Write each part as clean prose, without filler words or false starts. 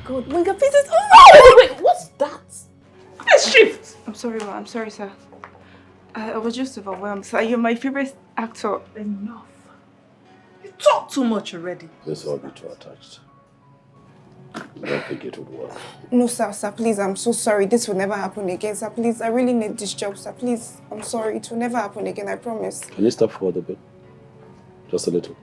God, Winga pieces. Oh wait, what's that? Let's shift. I'm sorry, ma. I'm sorry, sir. I was just overwhelmed. Sir, you're my favorite actor. Enough. You talk too much already. This will be too attached. I don't think it would work. No, sir, please, I'm so sorry. This will never happen again, sir. Please, I really need this job, sir. Please, I'm sorry. It will never happen again, I promise. Can you step forward a bit? Just a little.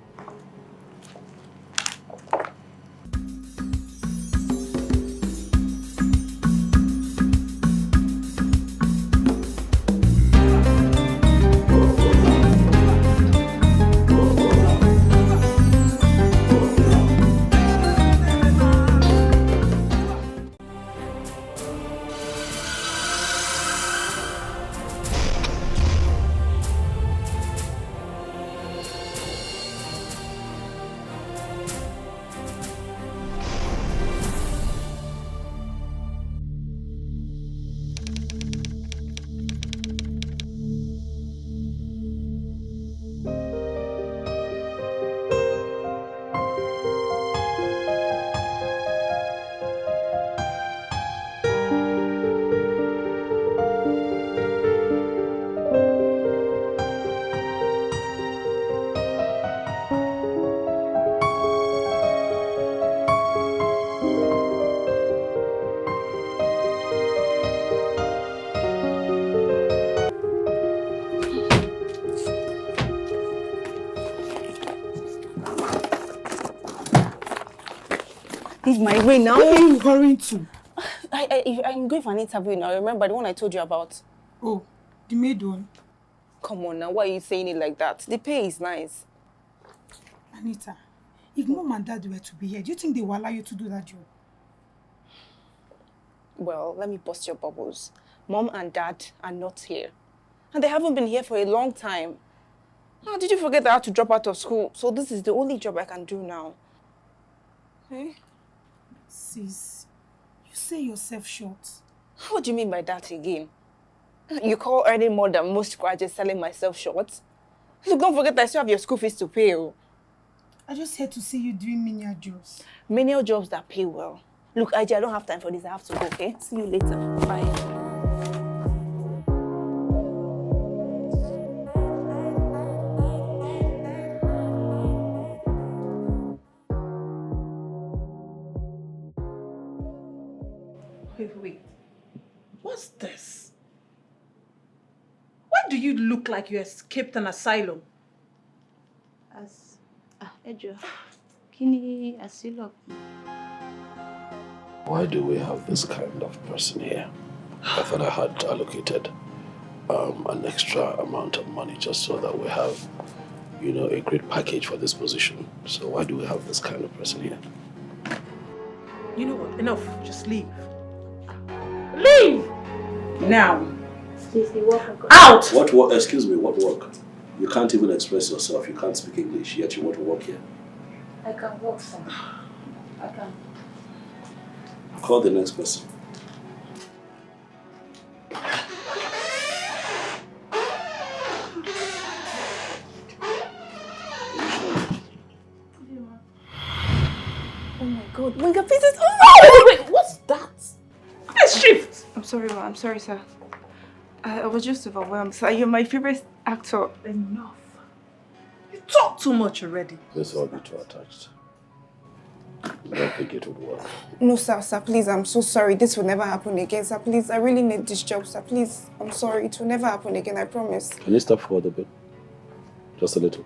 This is my way now. Where are you hurrying to? I'm going for an interview now. Remember the one I told you about? Oh, the maid one. Come on now, why are you saying it like that? The pay is nice. Anita, if mom and dad were to be here, do you think they will allow you to do that job? Well, let me bust your bubbles. Mom and dad are not here. And they haven't been here for a long time. Oh, did you forget that I had to drop out of school? So this is the only job I can do now. Hey? Sis, you say yourself short. What do you mean by that again? You call earning more than most graduates selling myself short? Look, don't forget that I still have your school fees to pay. I just had to see you doing menial jobs. Menial jobs that pay well. Look, IJ, I don't have time for this. I have to go, okay? See you later. Bye. Wait. What's this? Why do you look like you escaped an asylum? Ejo, kini asylum. Why do we have this kind of person here? I thought I had allocated an extra amount of money just so that we have, a great package for this position. So why do we have this kind of person here? You know what? Enough. Just leave. Leave! Now. Please, the work. Out! What work? Excuse me, what work? You can't even express yourself. You can't speak English, yet you want to work here. I can work, sir. I can. Call the next person. Oh my God, Winga pieces. Oh wait, what's that? Let's shift. I'm sorry, ma. I'm sorry, sir. I was just overwhelmed. Sir, you're my favorite actor. Enough. You talk too much already. This will be too attached. I don't think it would work. No, sir, please, I'm so sorry. This will never happen again, sir. Please, I really need this job, sir. Please, I'm sorry. It will never happen again, I promise. Can you step forward a bit? Just a little.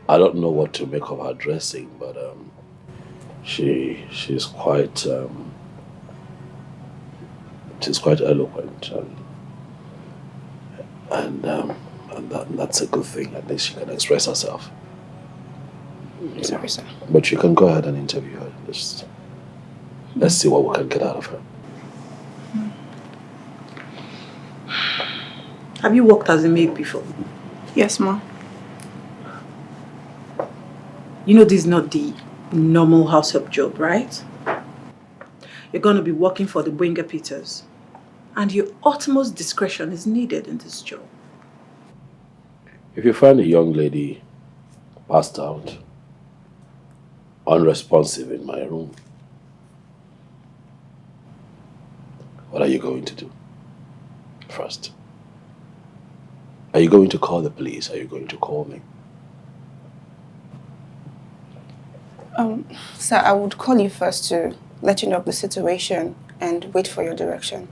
I don't know what to make of her dressing, but she's quite eloquent, and that's a good thing. At least she can express herself. Sorry, sir. But you can go ahead and interview her. Let's see what we can get out of her. Have you worked as a maid before? Yes, ma. You know this is not the normal house help job, right? You're going to be working for the Winger Peters. And your utmost discretion is needed in this job. If you find a young lady passed out, unresponsive in my room, what are you going to do first? Are you going to call the police? Are you going to call me? Sir, I would call you first to let you know of the situation and wait for your direction.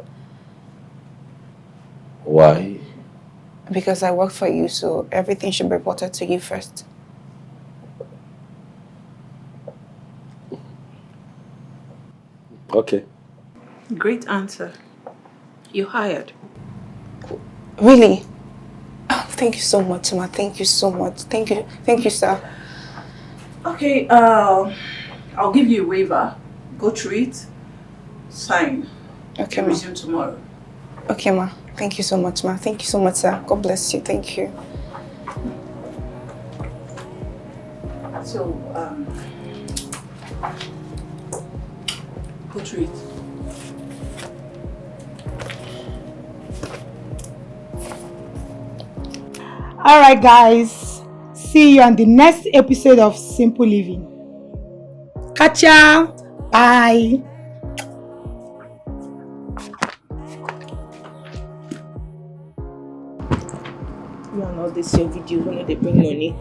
Why? Because I work for you, so everything should be reported to you first. Okay. Great answer. You're hired. Really? Oh, thank you so much, Ma. Thank you so much. Thank you, sir. Okay, I'll give you a waiver. Go through it. Sign. Okay, And Ma. resume tomorrow. Okay, Ma. Thank you so much, Ma. Thank you so much, sir. God bless you. Thank you. So, go through it. Alright guys, see you on the next episode of Simple Living. Catch ya! Bye! You and all this your videos when they bring money.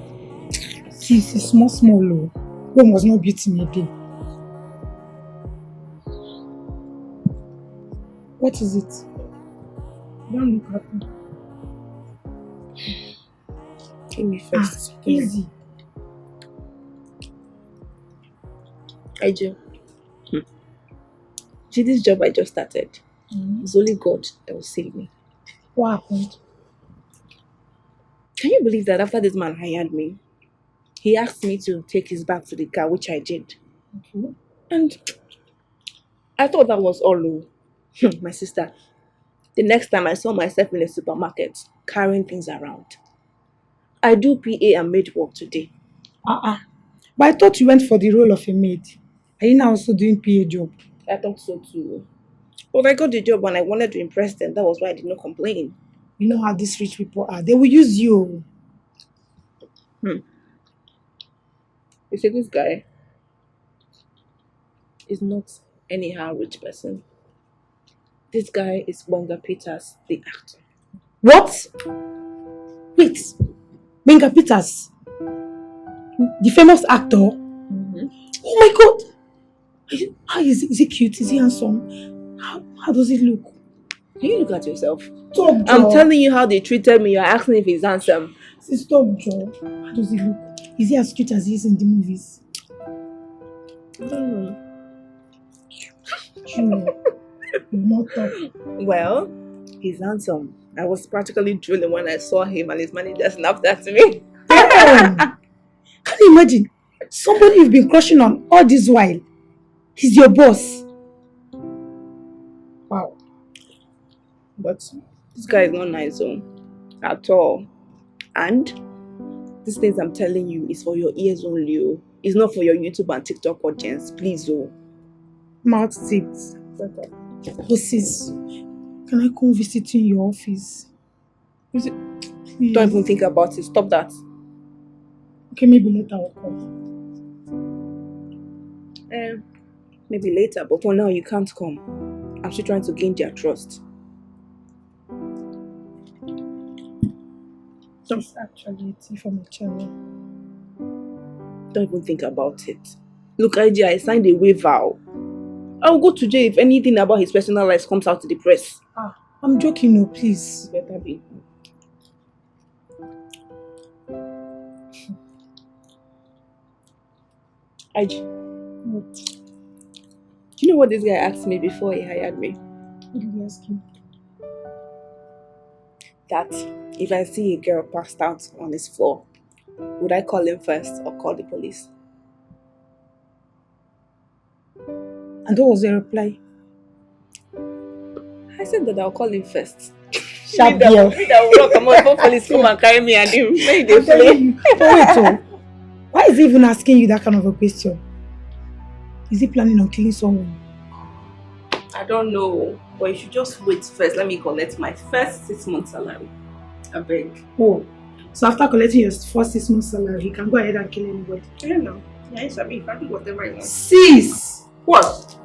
Sis, it's small low. One was not beating me again. What is it? Don't look at me. Give me first. Easy. I do. See, this job I just started. It's only God that will save me. What happened? Can you believe that after this man hired me, he asked me to take his bag to the car, which I did. Okay. And I thought that was all. My sister, the next time I saw myself in a supermarket carrying things around. I do PA and maid work today. But I thought you went for the role of a maid. Are you now also doing PA job? I thought so too. But I got the job and I wanted to impress them. That was why I did not complain. You know how these rich people are. They will use you. You see, this guy is not anyhow rich person. This guy is Bonga Peters, the actor. What? Wait. Benga Peters? The famous actor? Oh my God! How is he cute? Is he handsome? How does he look? Can you look at yourself? Stop, I'm Joe. telling you how they treated me. You're asking if he's handsome. Stop, Joe. How does he look? Is he as cute as he is in the movies? Joe, you're not talking. Well, he's handsome. I was practically drooling when I saw him and his manager snapped at me. Can you imagine? Somebody you've been crushing on all this while. He's your boss. Wow. But this guy is not nice at all. And these things I'm telling you is for your ears only. It's not for your YouTube and TikTok audience. Please, Mouth tips. Bosses, can I come visit you in your office? Please. Please. Don't even think about it. Stop that. Okay, maybe later I'll come. Maybe later, but for now you can't come. I'm still trying to gain their trust. It's actually a tea from a channel. Don't even think about it. Look, IG, I signed a waiver. I'll go to jail if anything about his personal life comes out to the press. I'm joking, no, please. Better be. IG. What? Do you know what this guy asked me before he hired me? What did he ask you? That if I see a girl passed out on his floor, would I call him first or call the police? And what was your reply? I said that I'll call him first. Sharp girl. that will come on before police come and carry me and him. Wait, why is he even asking you that kind of a question? Is he planning on killing someone? I don't know, but you should just wait first. Let me collect my first 6 months salary. I beg. Oh, So after collecting your first 6 months salary, he can go ahead and kill anybody. Yeah, no. Yeah, it's me. He can do whatever he wants. Sis! What?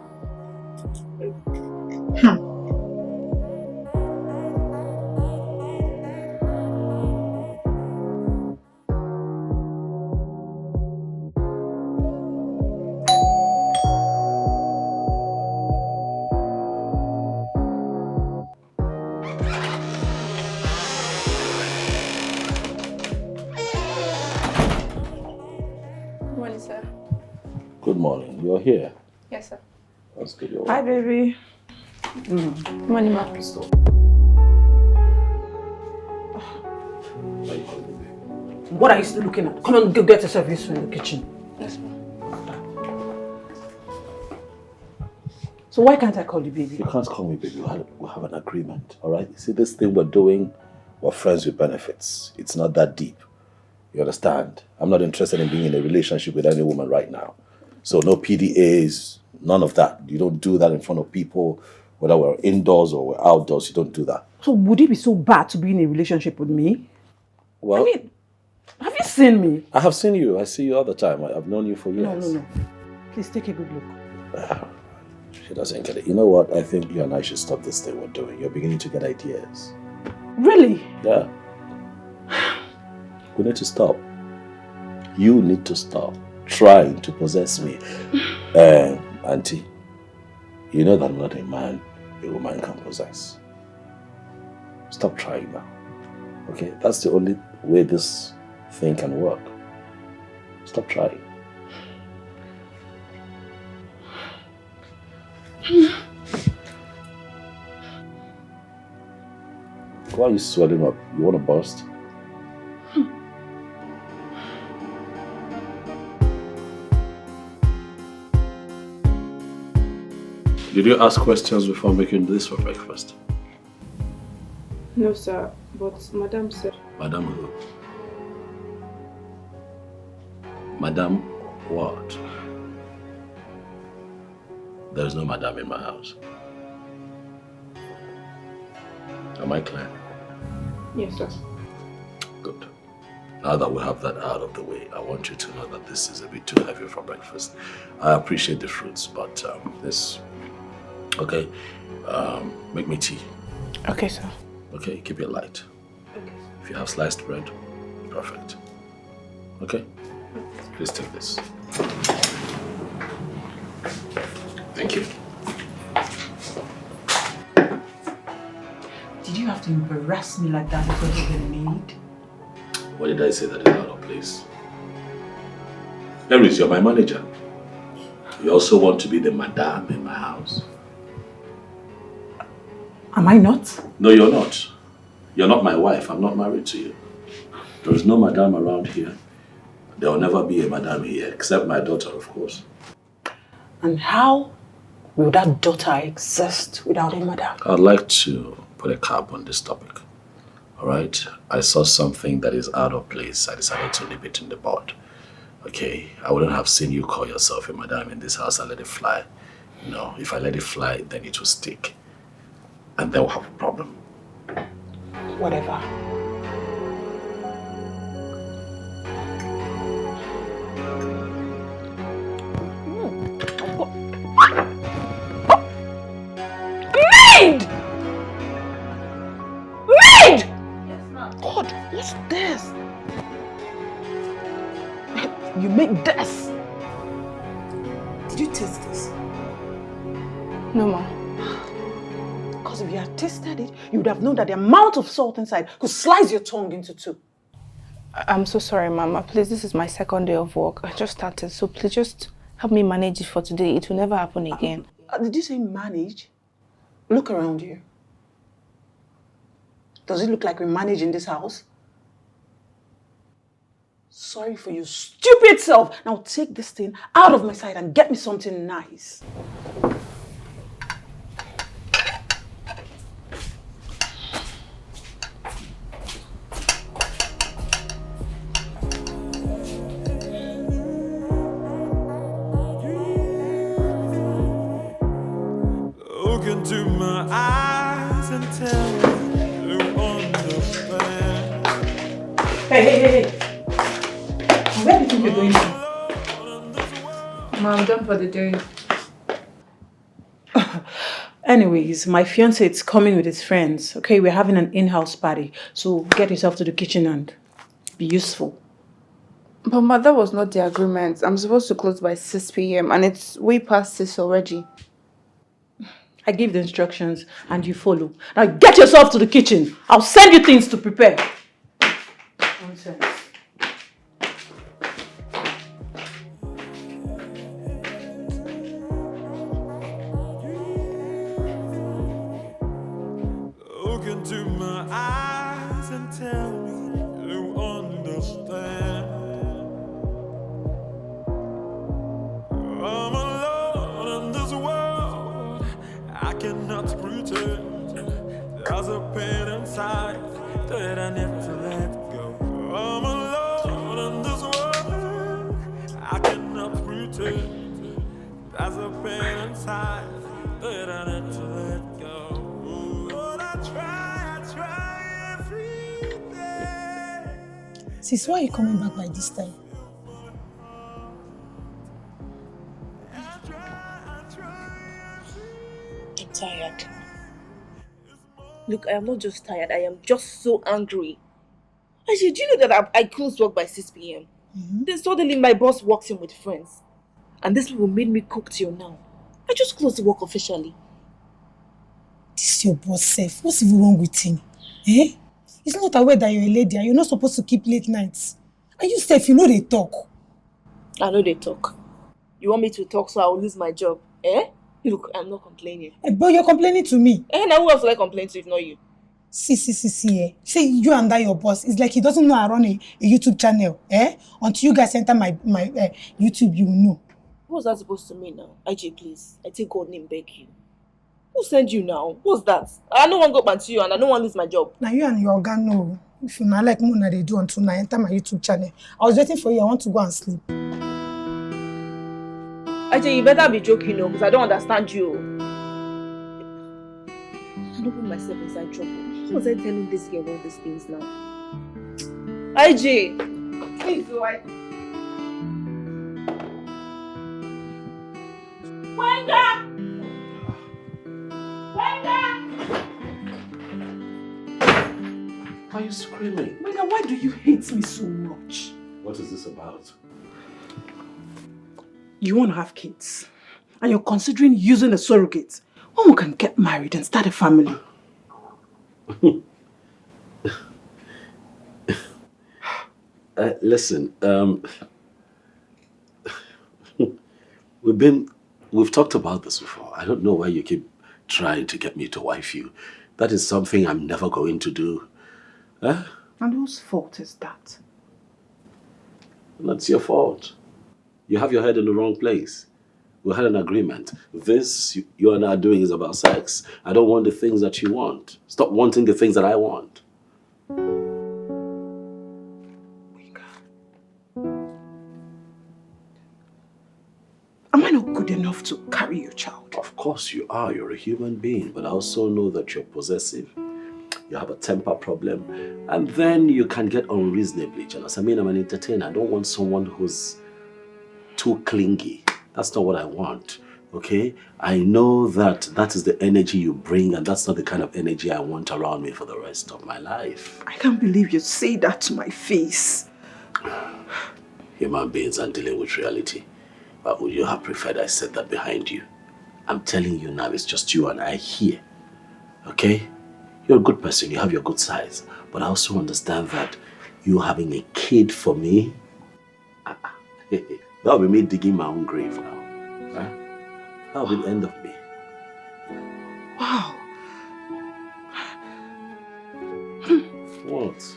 Good morning, sir. Good morning. You're here. Yes, sir. That's good. You're Hi, welcome. baby. Good morning, ma'am. Why you calling me? What are you still looking at? Come on, go get yourself used in the kitchen. Yes, ma'am. So why can't I call you baby? You can't call me baby. We have an agreement, all right? You see, this thing we're doing, we're friends with benefits. It's not that deep. You understand? I'm not interested in being in a relationship with any woman right now. So no PDAs, none of that. You don't do that in front of people, whether we're indoors or we're outdoors. You don't do that. So would it be so bad to be in a relationship with me? Well, I mean, have you seen me? I have seen you. I see you all the time. I've known you for years. No. Please take a good look. She doesn't get it. You know what? I think you and I should stop this thing we're doing. You're beginning to get ideas. Really? Yeah. We need to stop. You need to stop trying to possess me. Auntie, you know that I'm not a man a woman can possess. Stop trying now. Okay? That's the only way this thing can work. Stop trying. Why are you swelling up? You want to burst? Did you ask questions before making this for breakfast? No, sir. But Madam said... Madam who? Madam what? There's no madam in my house. Am I clear? Yes, sir. Good. Now that we have that out of the way, I want you to know that this is a bit too heavy for breakfast. I appreciate the fruits, but this... Okay, make me tea. Okay, sir. Okay, keep it light. Okay. If you have sliced bread, perfect. Okay? Please take this. Thank you. Did you have to embarrass me like that in front of the maid? What did I say that is out of place? Aries, you're my manager. You also want to be the madam in my house. Am I not? No, you're not. You're not my wife. I'm not married to you. There is no madam around here. There will never be a madam here, except my daughter, of course. And how will that daughter exist without a mother? I'd like to put a cap on this topic. All right? I saw something that is out of place. I decided to nip it in the bud. Okay? I wouldn't have seen you call yourself a madam in this house and let it fly. No, if I let it fly, then it will stick. And then we'll have a problem. Whatever. Maid! Maid! Yes, ma'am. God, what's this? You make this. Did you taste this? No, ma'am. Because if you had tasted it, you would have known that the amount of salt inside could slice your tongue into two. I'm so sorry, Mama. Please, this is my second day of work. I just started, so please just help me manage it for today. It will never happen again. Did you say manage? Look around you. Does it look like we manage in this house? Sorry for your stupid self. Now take this thing out of my sight and get me something nice. Look into my eyes and tell me you understand. Hey. Where do you think you're going to? Mom, I'm done for the day. Anyways, my fiancé is coming with his friends. Okay, we're having an in-house party. So get yourself to the kitchen and be useful. But Ma, that was not the agreement. I'm supposed to close by 6 p.m. and it's way past 6 already. I give the instructions and you follow. Now get yourself to the kitchen. I'll send you things to prepare. Nonsense. Look into my eyes and tell me you understand. I'm alone in this world. I cannot pretend. There's a pain inside that I need to let go. I'm alone in this world. I cannot pretend. There's a pain inside that I need to let go. But I try every day. Sis, why are you coming back by this time? I'm tired. Look, I am not just tired. I am just so angry. Actually, do you know that I closed work by 6 p.m.? Then suddenly my boss walks in with friends. And these people made me cook till now. I just closed the work officially. This is your boss self. What's even wrong with him? Eh? He's not aware that you're a lady and you're not supposed to keep late nights. And you self, you know they talk. I know they talk. You want me to talk so I'll lose my job? Eh? Look, I'm not complaining. But you're complaining to me. Now who else will I complain to if not you? See, eh? Say you and that your boss. It's like he doesn't know I run a YouTube channel. Eh? Until you guys enter my YouTube, you will know. What's that supposed to mean now? IJ, please. I take God name, beg you. Who sent you now? What's that? I don't want to go back to you and I don't want to lose my job. Now you and your organ know. If you not like Mona, they do until I enter my YouTube channel. I was waiting for you. I want to go and sleep. IJ, you better be joking, because I don't understand you. I don't put myself inside trouble. How was I telling this girl all these things now? IJ! Please, why? Wenda! Why are you screaming? Mega, why do you hate me so much? What is this about? You want to have kids. And you're considering using a surrogate. When we can get married and start a family. Listen, we've talked about this before. I don't know why you keep trying to get me to wife you. That is something I'm never going to do. Huh? And whose fault is that? That's your fault. You have your head in the wrong place. We had an agreement. This you and I are doing is about sex. I don't want the things that you want. Stop wanting the things that I want. Am I not good enough to carry your child? Of course you are. You're a human being. But I also know that you're possessive. You have a temper problem. And then you can get unreasonably jealous. I mean, I'm an entertainer. I don't want someone who's too clingy. That's not what I want. Okay? I know that is the energy you bring, and that's not the kind of energy I want around me for the rest of my life. I can't believe you say that to my face. Human beings are dealing with reality. But would you have preferred I said that behind you? I'm telling you now, it's just you and I here. Okay? You're a good person, you have your good sides. But I also understand that you having a kid for me, that'll be me digging my own grave now. Huh? That'll be the end of me. Wow. What?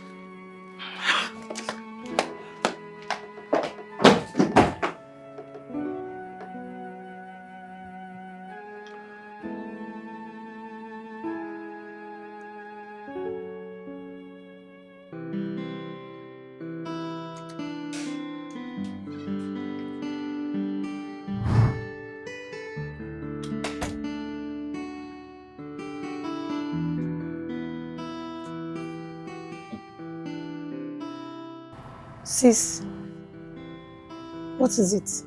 Sis, what is it?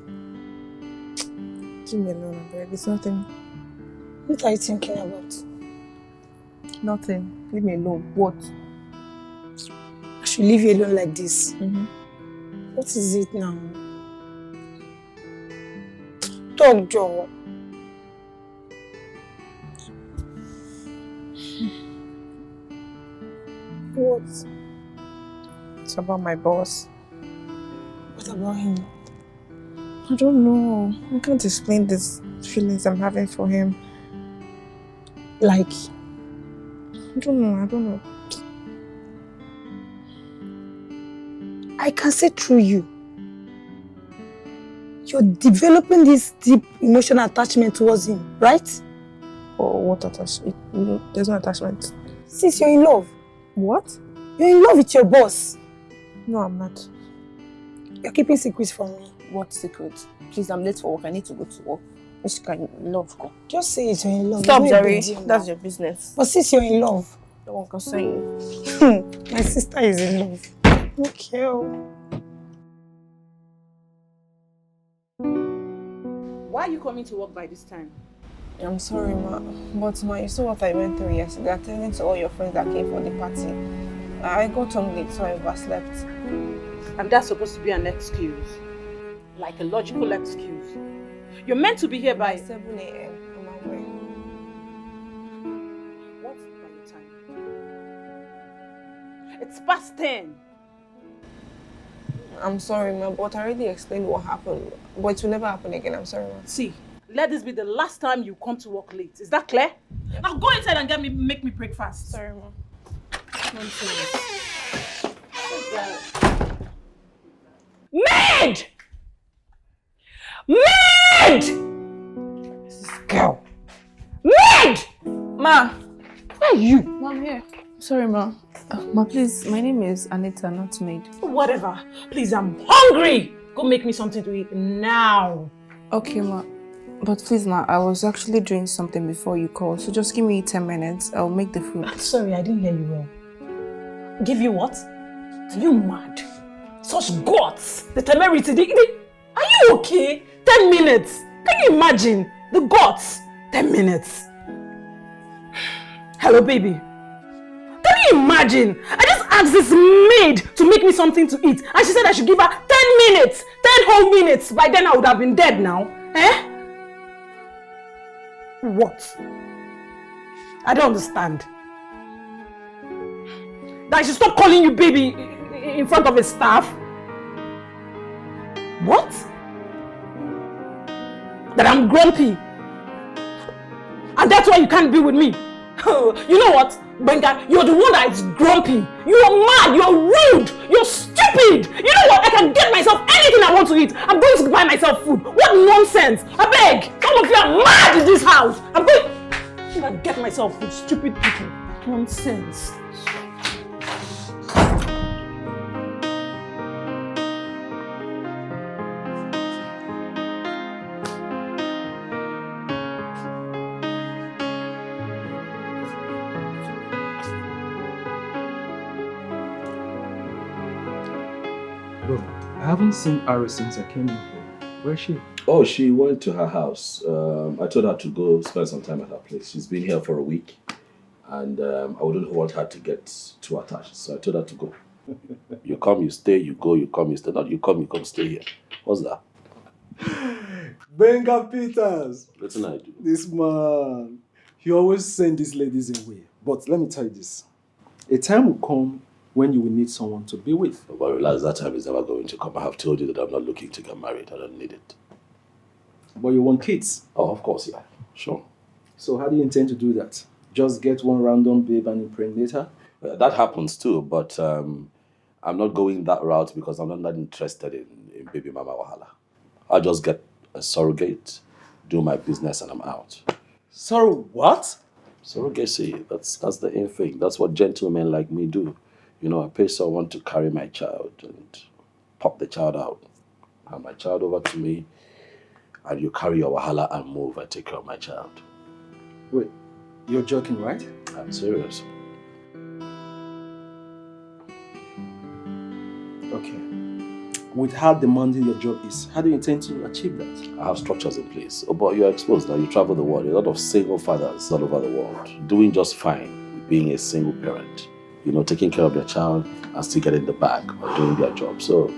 Leave me alone, I beg. It's nothing. What are you thinking about? Nothing. Leave me alone. What? I should leave you alone like this. Mm-hmm. What is it now? Talk, Joe. What? It's about my boss. What about him? I don't know. I can't explain these feelings I'm having for him. Like, I don't know. I can see through you. You're developing this deep emotional attachment towards him, right? Or what attachment? There's no attachment. Since you're in love. What? You're in love with your boss. No, I'm not. You're keeping secrets from me. What secret? Please, I'm late for work. I need to go to work. Which kind of love? Go. Just say it, you're in love. Stop, It's not a Jerry. big deal That's now. your business. But since you're in love. No one can say you. My sister is in love. Okay. Why are you coming to work by this time? I'm sorry, ma. But ma, you saw what I went through yesterday. Attending to all your friends that came for the party. I got home late, so I overslept. And that's supposed to be an excuse. Like a logical excuse. You're meant to be here by 7 a.m. I'm aware. What's by the time? It's past 10. I'm sorry, ma, but I already explained what happened. But it will never happen again. I'm sorry, ma. See, let this be the last time you come to work late. Is that clear? Yes. Now go inside and make me breakfast. Sorry, ma. Nonsense. Maid! Maid! This girl. Maid! Ma! Where are you? Ma, I'm here. Sorry, ma. Ma, please, my name is Anita, not Maid. Whatever. Please, I'm hungry. Go make me something to eat now. Okay, ma. But please, ma, I was actually doing something before you called, so just give me 10 minutes. I'll make the food. Sorry, I didn't hear you well. Give you what? Are you mad? Such guts! The temerity, are you okay? 10 minutes! Can you imagine? The guts! 10 minutes! Hello, baby. Can you imagine? I just asked this maid to make me something to eat, and she said I should give her 10 minutes! 10 whole minutes! By then I would have been dead now. Eh? What? I don't understand. That I should stop calling you baby in front of a staff? What? That I'm grumpy? And that's why you can't be with me? You know what, Benga? You're the one that is grumpy. You're mad, you're rude, you're stupid. You know what? I can get myself anything I want to eat. I'm going to buy myself food. What nonsense. I beg. Some of you are mad in this house. I'm going to get myself food. Stupid people. Nonsense. I haven't seen Ari since I came in here. Where is she? Oh, she went to her house. I told her to go spend some time at her place. She's been here for a week. And I wouldn't want her to get too attached. So I told her to go. You come, you stay, you go, you come, you stay. Not you come, stay here. What's that? Benga Peters! Listen, I do. This man. He always send these ladies away. But let me tell you this. A time will come when you will need someone to be with. But relax, that time is never going to come. I have told you that I'm not looking to get married. I don't need it. But you want kids? Oh, of course, yeah. Sure. So how do you intend to do that? Just get one random babe and impregnate her? That happens too, but I'm not going that route because I'm not that interested in baby mama wahala. I'll just get a surrogate, do my business, and I'm out. Sorry, what? Surrogacy, that's the in thing. That's what gentlemen like me do. You know, I pay someone to carry my child and pop the child out. Hand my child over to me, and you carry your wahala and move and take care of my child. Wait, you're joking, right? I'm serious. Okay. with how demanding your job is, how do you intend to achieve that? I have structures in place. Oh, but you're exposed now. You travel the world. A lot of single fathers all over the world doing just fine with being a single parent. You know, taking care of their child and still getting the bag or doing their job. So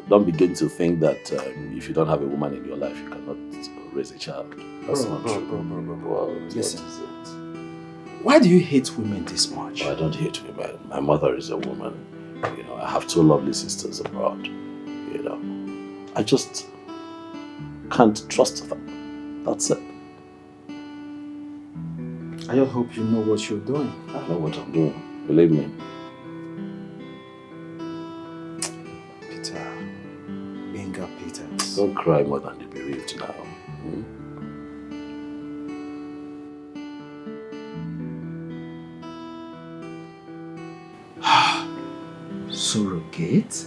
don't begin to think that if you don't have a woman in your life, you cannot raise a child. That's not true. Bro. Well, Listen. Why do you hate women this much? I don't hate women. My mother is a woman. You know, I have 2 lovely sisters abroad. You know, I just can't trust them. That's it. I just hope you know what you're doing. I know what I'm doing. Believe me. Peters. Don't cry more than the bereaved now. Surrogate?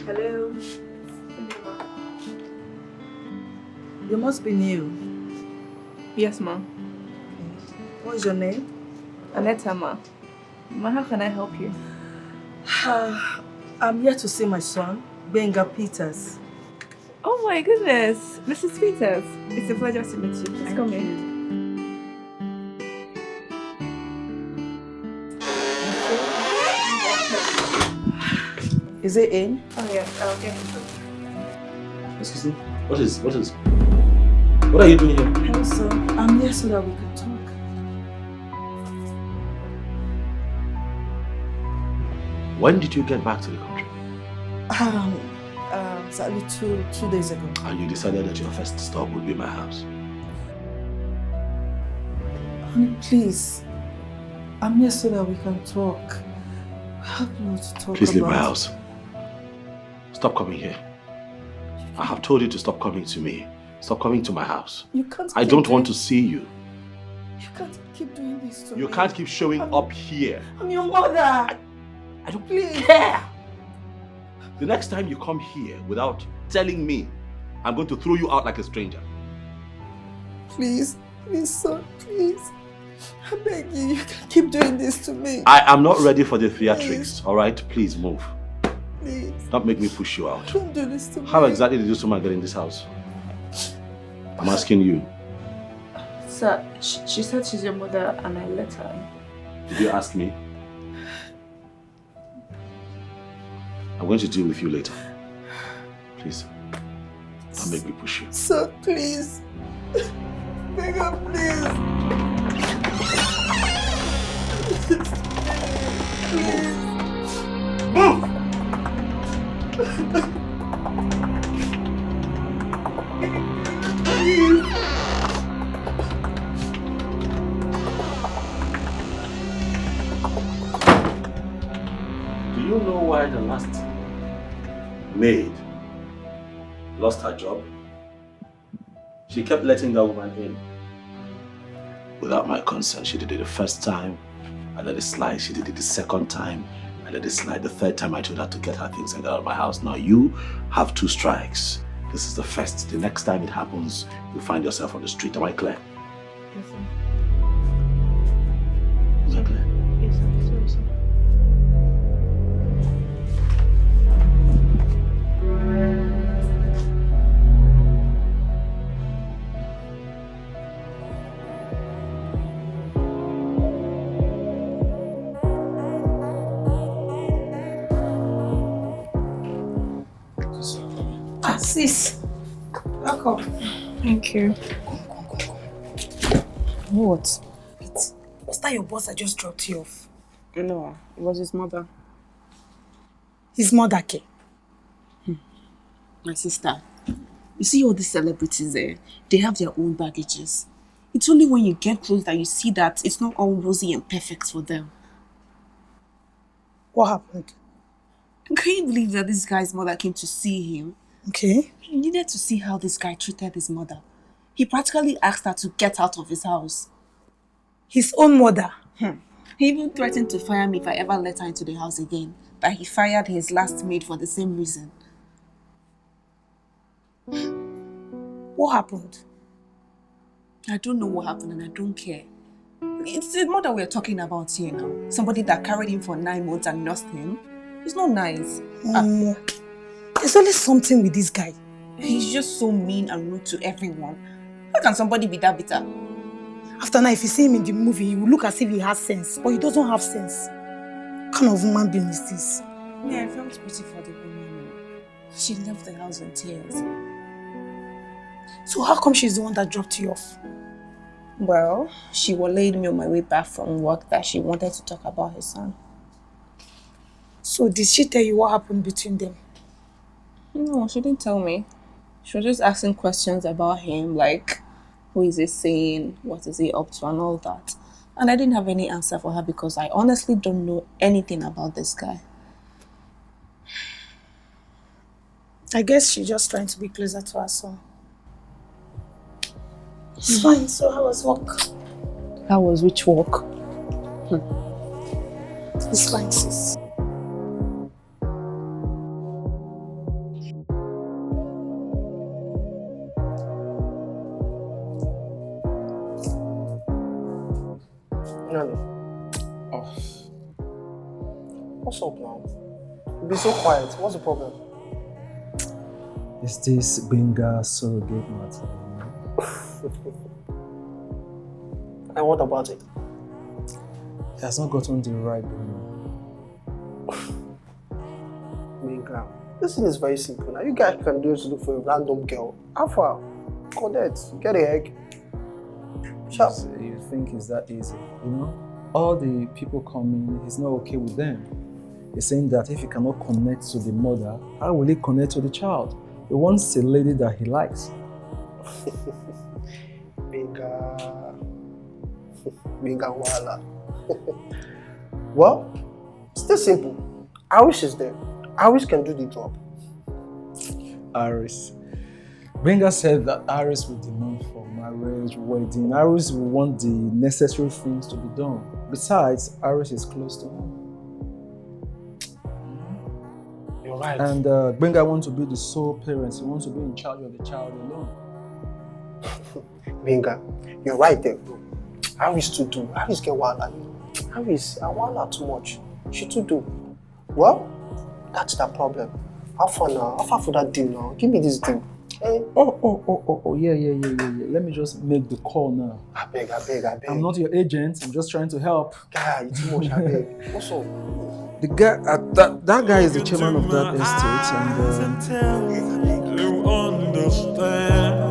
Hello. You must be new. Yes, ma. What is your name? Anita, ma. Ma, how can I help you? I'm here to see my son, Benga Peters. Oh my goodness, Mrs. Peters. It's a pleasure to meet you. Please come in. Is it in? Oh yes, I'll get it. Excuse me? What are you doing here? Hello, sir. I'm here so that we can talk. When did you get back to the country? Exactly two days ago. And you decided that your first stop would be my house? Honey, please. I'm here so that we can talk. We have a lot to talk about. Please leave my house. Stop coming here. I have told you to stop coming to me. Stop coming to my house. You can't. I don't want to see you. You can't keep doing this to me. You can't keep showing up here. I'm your mother. I don't care. The next time you come here without telling me, I'm going to throw you out like a stranger. Please, son, please. I beg you, you can't keep doing this to me. I am not ready for the theatrics, all right? Please move. Please. Don't make me push you out. Don't do this to me. How exactly did this woman get in this house? I'm asking you. Sir, she said she's your mother and I let her in. Did you ask me? I'm going to deal with you later. Please. Don't make me push you. Sir, please. Beg her, please. Move! Do you know why the last maid lost her job? She kept letting that woman in. Without my consent, she did it the first time. I let it slide. She did it the second time. I let it slide. The third time I told her to get her things and get out of my house. Now you have 2 strikes. This is the first. The next time it happens, you find yourself on the street. Am I clear? Yes, sir. Am I clear? Yes, sir. Sorry, sir. Sis, welcome. Thank you. What? Was that your boss that just dropped you off? No, it was his mother. His mother came. My sister, you see all these celebrities there, they have their own baggages. It's only when you get close that you see that it's not all rosy and perfect for them. What happened? Can you believe that this guy's mother came to see him? Okay. He needed to see how this guy treated his mother. He practically asked her to get out of his house. His own mother? He even threatened to fire me if I ever let her into the house again. That he fired his last maid for the same reason. What happened? I don't know what happened and I don't care. It's the mother we're talking about here now. Somebody that carried him for 9 months and nursed him. It's not nice. There's always something with this guy. He's just so mean and rude to everyone. How can somebody be that bitter? After now, if you see him in the movie, he will look as if he has sense, but he doesn't have sense. What kind of human being is this? Yeah, I felt pity for the woman. She left the house in tears. So how come she's the one that dropped you off? Well, she waylaid me on my way back from work that she wanted to talk about her son. So did she tell you what happened between them? No, she didn't tell me. She was just asking questions about him, like, who is he seeing, what is he up to, and all that. And I didn't have any answer for her because I honestly don't know anything about this guy. I guess she's just trying to be closer to her son. It's fine, so how was work? How was which work? It's fine, sis. Oh. What's up now? You be so quiet. What's the problem? Is this Benga surrogate matter? And what about it? He has not gotten the right woman. Benga, this thing is very simple. Now you guys can do is look for a random girl. Alpha, Codette, get a egg. Sharp. You think it's that easy? You know, all the people coming, he's not okay with them. He's saying that if he cannot connect to the mother, how will he connect to the child? He wants a lady that he likes. Benga wala. Well, it's still simple. Aris is there. Aris can do the job. Aris. Benga said that Aris will demand for marriage, wedding. Aris will want the necessary things to be done. Besides, Aris is close to him. You're right. And Benga wants to be the sole parent. He wants to be in charge of the child alone. Benga, you're right there, bro. Aris to do. Aris get wala. Aris, I wala too much. She to do. Well, that's the problem. How far now? How far for that deal now? Give me this deal. Hey. Oh, yeah. Let me just make the call now. I beg. I'm not your agent. I'm just trying to help. Guy, you too much, I beg. What's up? The guy, that guy is the chairman of that estate, and you understand.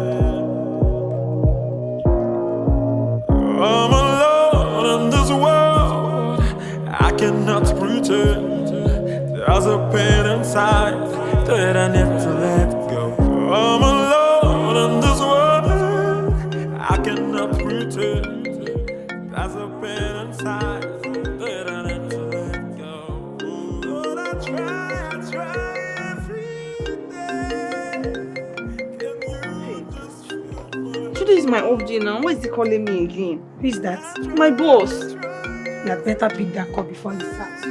I'm alone in this world. I cannot pretend. There's a pain inside that I need to let go. I'm alone in this world. I cannot pretend. There's a pain inside that I need to let go. But I try every day. Can you just feel Today is my off day now. Why is he calling me again? Who is that? My boss. You had better pick that call before he starts.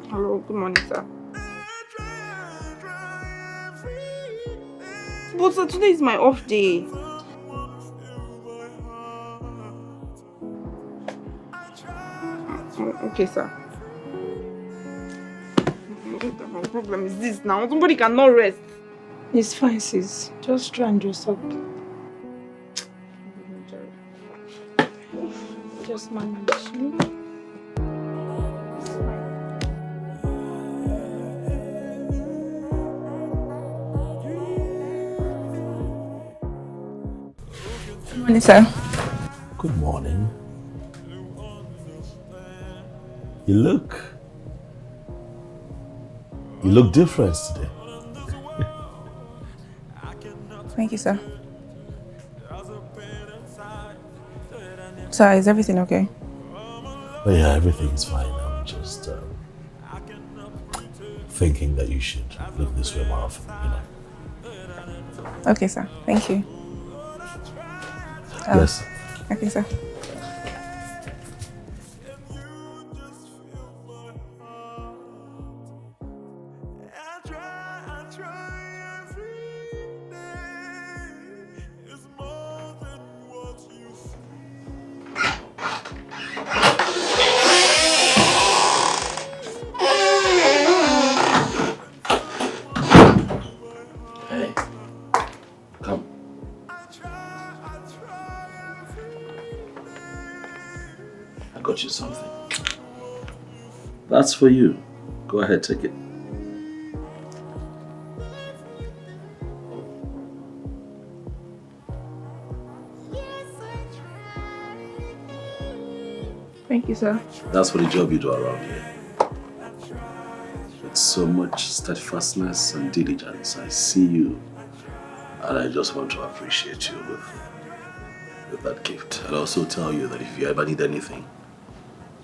Hello, good morning, sir. But sir, today is my off day. Okay, sir. What the problem is this now? Somebody cannot rest. It's fine, sis. Just try and dress up. Just manage. Good morning, sir. Good morning. You look different today. Thank you, sir. Sir, is everything okay? Oh yeah, everything's fine. I'm just thinking that you should look this way more often, you know. Okay, sir. Thank you. Yes. Okay, sir. bought you something. That's for you. Go ahead, take it. Thank you, sir. That's for the job you do around here. With so much steadfastness and diligence, I see you, and I just want to appreciate you with that gift. And also tell you that if you ever need anything,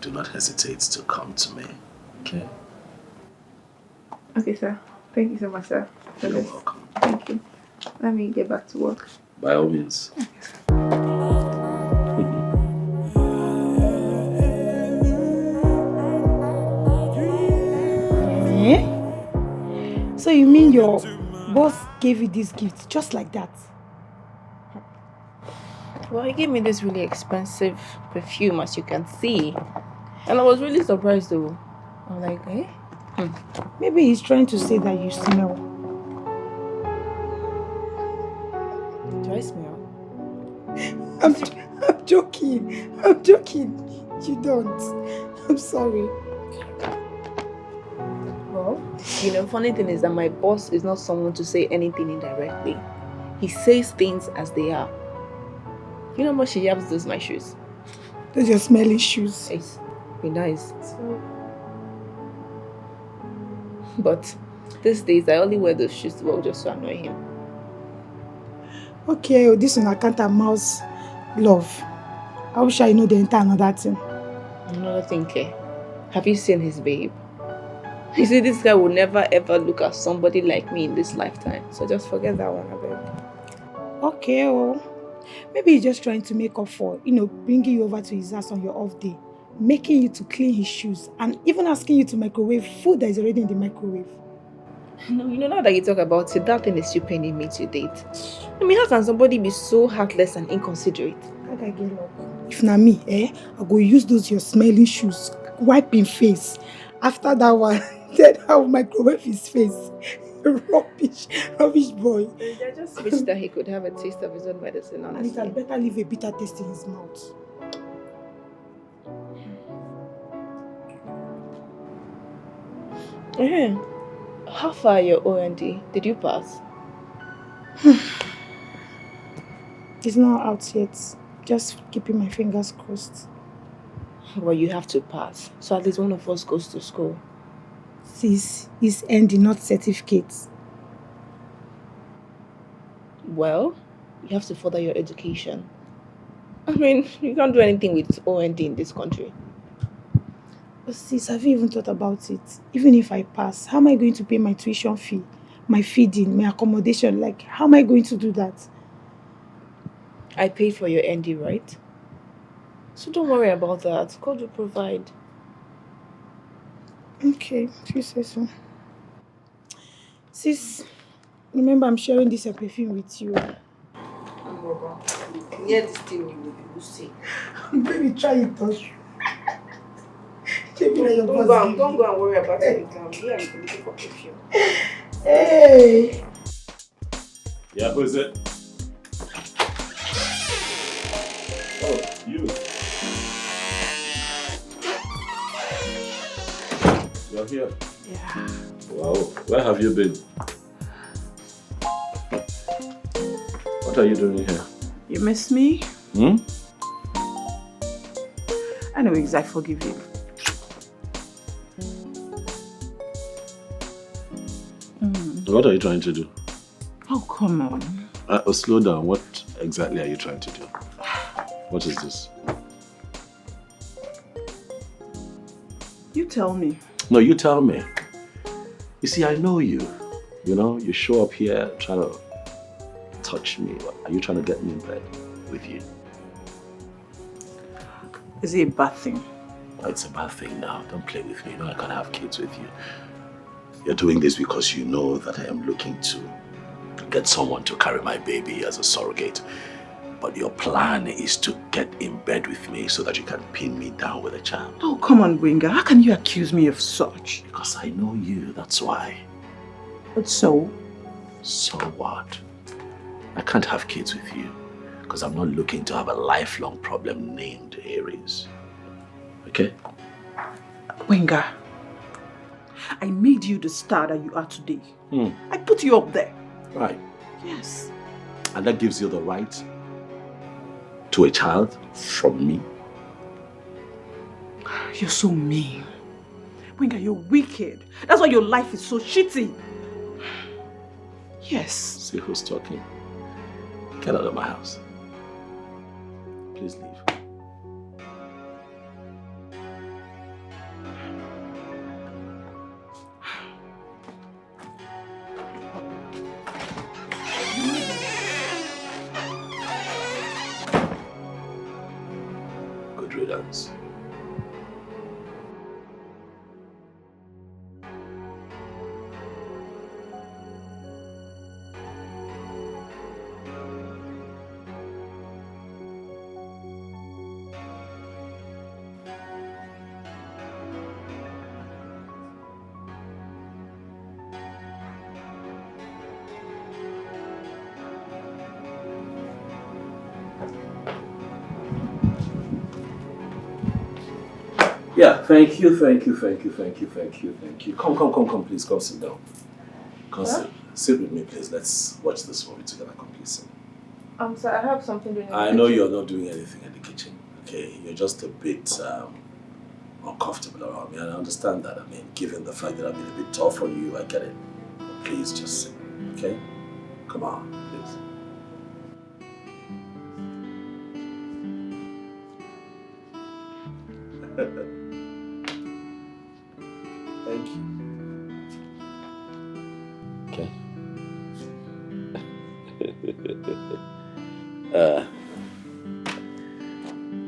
do not hesitate to come to me. Okay? Okay, sir. Thank you so much, sir. You're welcome. Thank you. Let me get back to work. By all means. So you mean your boss gave you this gift just like that? Well, he gave me this really expensive perfume, as you can see. And I was really surprised though. I'm like, eh? Maybe he's trying to say that you smell. Do I smell? I'm joking. I'm joking. You don't. I'm sorry. Well, funny thing is that my boss is not someone to say anything indirectly. He says things as they are. You know how much he yaps those my shoes? Those your smelly shoes. It's be nice. But these days I only wear those shoes to work just to annoy him. Okay, this one I can't mouse love. I wish I know the entire another thing. Another thing, okay. Have you seen his babe? You see, this guy will never ever look at somebody like me in this lifetime. So just forget that one, I beg. Okay, maybe he's just trying to make up for, bringing you over to his house on your off day, making you to clean his shoes, and even asking you to microwave food that is already in the microwave. No, now that you talk about it, that thing is still paining me to date. I mean, how can somebody be so heartless and inconsiderate? If not me, I go use those your smelling shoes, wipe him face. After that one, then I will microwave his face. Rubbish boy. I just wish that he could have a taste of his own medicine, honestly. And it had better leave a bitter taste in his mouth. How far are your OND? Did you pass? It's not out yet. Just keeping my fingers crossed. Well, you have to pass. So at least one of us goes to school. Sis, it's ND, not certificates. Well, you have to further your education. I mean, you can't do anything with OND in this country. But sis, have you even thought about it? Even if I pass, how am I going to pay my tuition fee, my feeding, my accommodation? Like, how am I going to do that? I paid for your ND, right? So don't worry about that. God will provide. Okay, if you say so. Sis, remember I'm sharing this perfume with you. Near this thing you will see. Baby, try it, touch. Don't go and worry about it. I'm looking for perfume. Hey! Yeah, who is it? Oh, you. You're here? Yeah. Wow, where have you been? What are you doing here? You miss me? Hmm? Anyways, I forgive you. What are you trying to do? Oh, come on. Slow down. What exactly are you trying to do? What is this? You tell me. No, you tell me. You see, I know you. You show up here trying to touch me. Are you trying to get me in bed with you? Is it a bad thing? Oh, it's a bad thing now. Don't play with me. I can't have kids with you. You're doing this because you know that I am looking to get someone to carry my baby as a surrogate. But your plan is to get in bed with me so that you can pin me down with a child. Oh, come on, Winger. How can you accuse me of such? Because I know you, that's why. But so? So what? I can't have kids with you because I'm not looking to have a lifelong problem named Aries. Okay? Wenga, I made you the star that you are today. I put you up there. Right. Yes. And that gives you the right to a child from me? You're so mean. Wenga, you're wicked. That's why your life is so shitty. Yes. See who's talking. Get out of my house. Please leave. Good riddance. Yeah, thank you. Come, please, come sit down. Sit with me, please. Let's watch this movie together, come, please. Sir, I have something doing in the I know kitchen. you're not doing anything in the kitchen, okay? You're just a bit uncomfortable around me, and I understand that. I mean, given the fact that I've been a bit tough on you, I get it. But please just sit, okay? Come on, please. Thank you. Okay.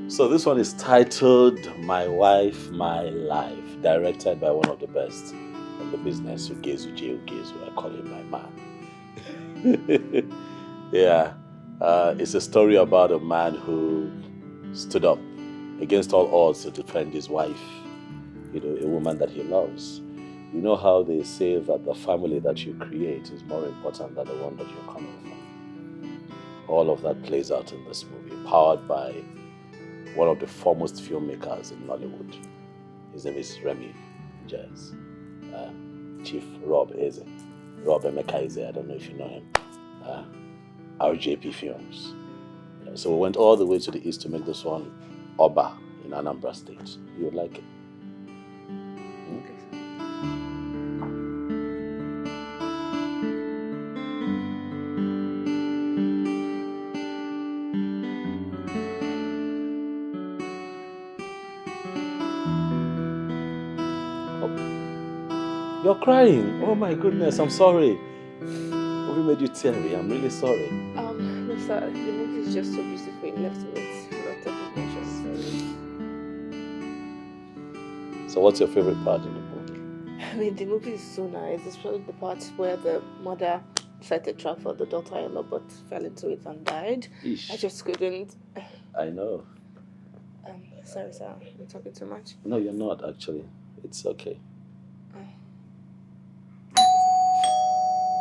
So this one is titled My Wife, My Life, directed by one of the best in the business, Ugezu. I call him my man. Yeah. It's a story about a man who stood up against all odds to defend his wife, a woman that he loves. You know how they say that the family that you create is more important than the one that you're coming from. All of that plays out in this movie, powered by one of the foremost filmmakers in Nollywood. His name is Remy Jazz. Chief Rob Eze. Rob Emeka Eze, I don't know if you know him. RJP Films. So we went all the way to the east to make this one Oba in Anambra State. You would like it? You're crying. Oh my goodness, I'm sorry. Have we made you teary? I'm really sorry. No, sir, the movie is just so beautiful. It left with a lot of emotions. So what's your favorite part in the movie? I mean, the movie is so nice. Especially the part where the mother set a trap for the daughter-in-law but fell into it and died. Eesh. I just couldn't. I know. Sorry, sir. I'm talking too much. No, you're not actually. It's okay.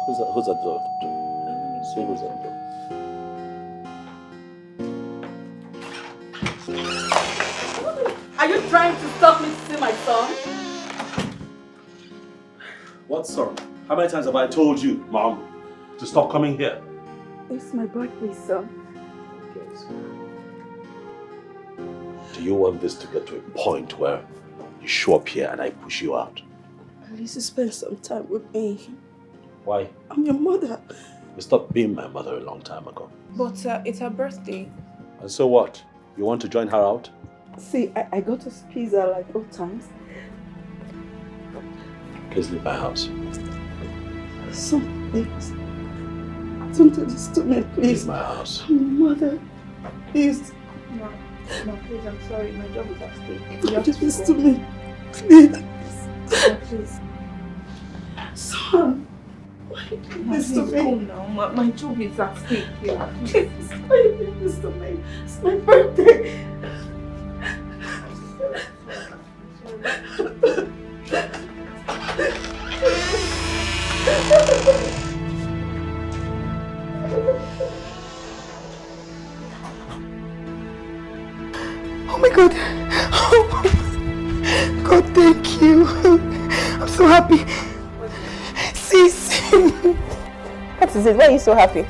Who's at the door? See who's at the door. Are you trying to stop me to see my son? What son? How many times have I told you, Mom, to stop coming here? It's my birthday, sir. Do you want this to get to a point where you show up here and I push you out? At least spend some time with me. Why? I'm your mother. You stopped being my mother a long time ago. But it's her birthday. And so what? You want to join her out? See, I got us pizza like all times. Please leave my house. Some things. Don't do this to me, please. Leave my house. I'm your mother. Please. No, please, I'm sorry. My job is at stake. Don't do this to me. Please. No, please. Son. Why you do this to me? Go now. My job is at stake here. Please. Why you do this to me? It's my birthday. Oh my God. Oh. What is it? Why are you so happy?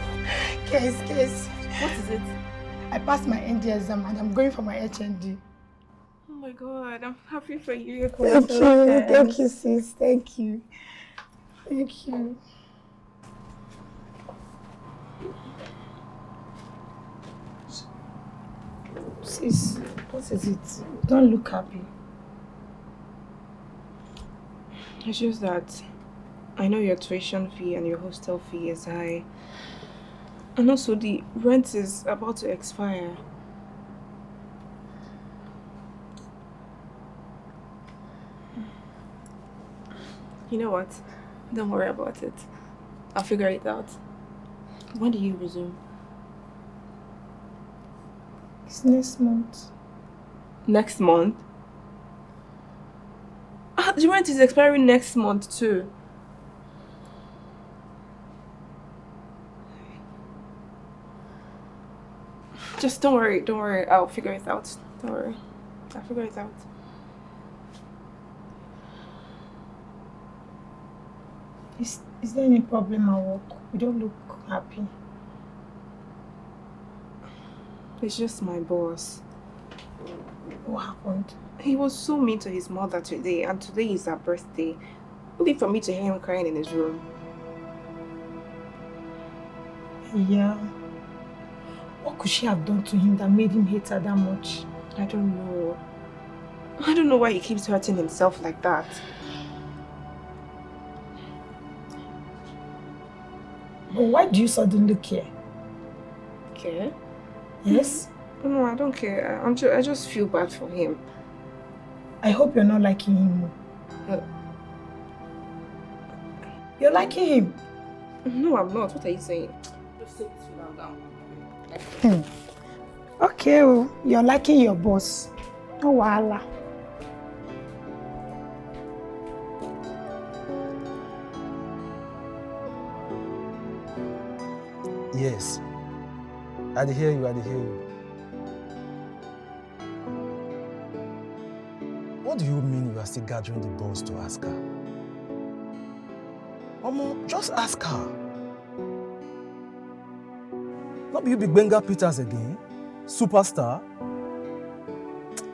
Guys, What is it? I passed my ND exam and I'm going for my HND. Oh my god, I'm happy for you. Thank you, sis. Thank you. Sis, what is it? Don't look happy. It's just that I know your tuition fee and your hostel fee is high. And also the rent is about to expire. You know what? Don't worry about it. I'll figure it out. When do you resume? It's next month. Next month? The rent is expiring next month too. Just don't worry. I'll figure it out. Don't worry. I'll figure it out. Is there any problem at work? You don't look happy. It's just my boss. What happened? He was so mean to his mother today, and today is her birthday. Only for me to hear him crying in his room. Yeah. What could she have done to him that made him hate her that much? I don't know. I don't know why he keeps hurting himself like that. But why do you suddenly care? Care? Yes? No, I don't care. I just feel bad for him. I hope you're not liking him. You're liking him? No, I'm not. What are you saying? Just sit down. Okay, well, you're liking your boss. No wahala. Yes. I hear you. What do you mean you are still gathering the balls to ask her? Omo, just ask her. Not you Big Benga Peters again? Superstar?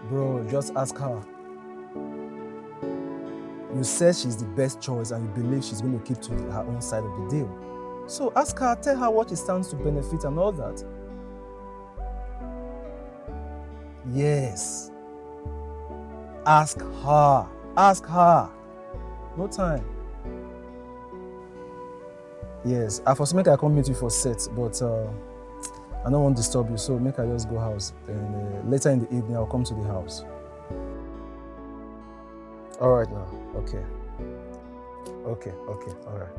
Bro, just ask her. You said she's the best choice and you believe she's going to keep to her own side of the deal. So ask her, tell her what it stands to benefit and all that. Yes. Ask her. No time. Yes, I for make I come meet you for set, but I don't want to disturb you, so make I just go house. And later in the evening, I'll come to the house. All right now, okay, all right.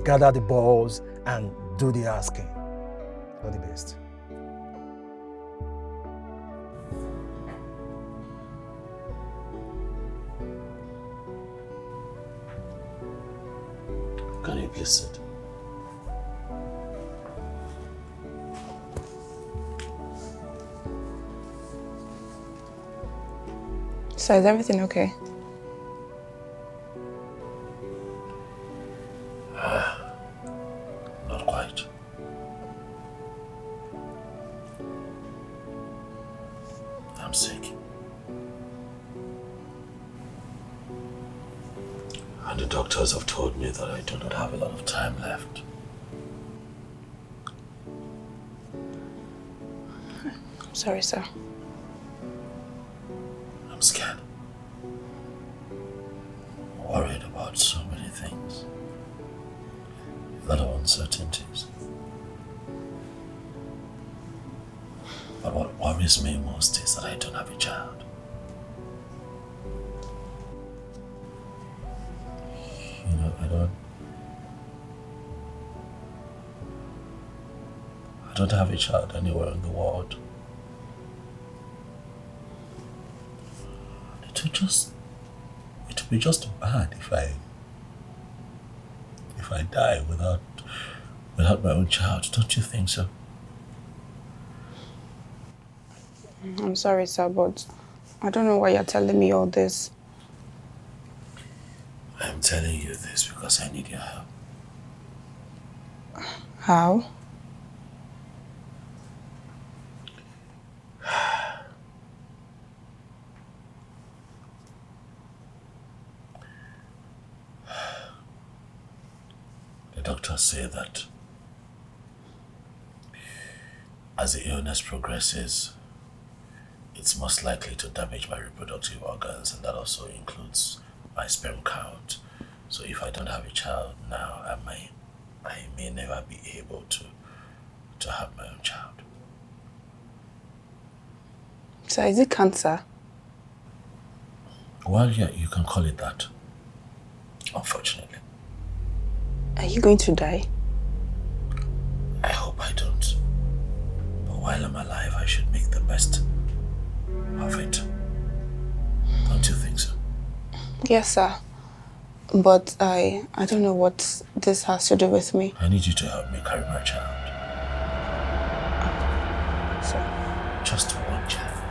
Gather the balls and do the asking. All the best. Can you please sit? So is everything okay? Not quite. I'm sick. And the doctors have told me that I do not have a lot of time left. I'm sorry, sir. I'm scared. Worried about so many things. A lot of uncertainties. But what worries me most is that I don't have a child. You know, I don't have a child anywhere in the world. It would be just bad if I die without my own child, don't you think so? I'm sorry, sir, but I don't know why you're telling me all this. I'm telling you this because I need your help. How? The doctors say that as the illness progresses, it's most likely to damage my reproductive organs, and that also includes my sperm count. So if I don't have a child now, I may never be able to have my own child. So is it cancer? Well, yeah, you can call it that. Unfortunately. Are you going to die? I hope I don't. But while I'm alive, I should make the best of it. Don't you think so? Yes, sir. But I don't know what this has to do with me. I need you to help me carry my child. Sir. Just one child.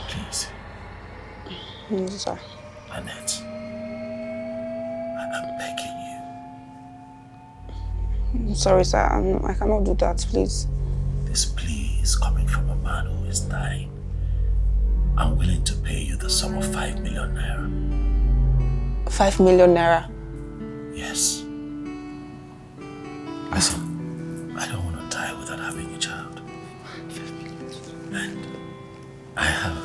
Please. Yes, sir. Annette. I'm begging you. I'm sorry, sir. I cannot do that, please. This plea is coming from a man who is dying. I'm willing to pay you the sum of 5 million naira. 5 million naira? Yes. Listen, I don't want to die without having a child. And I have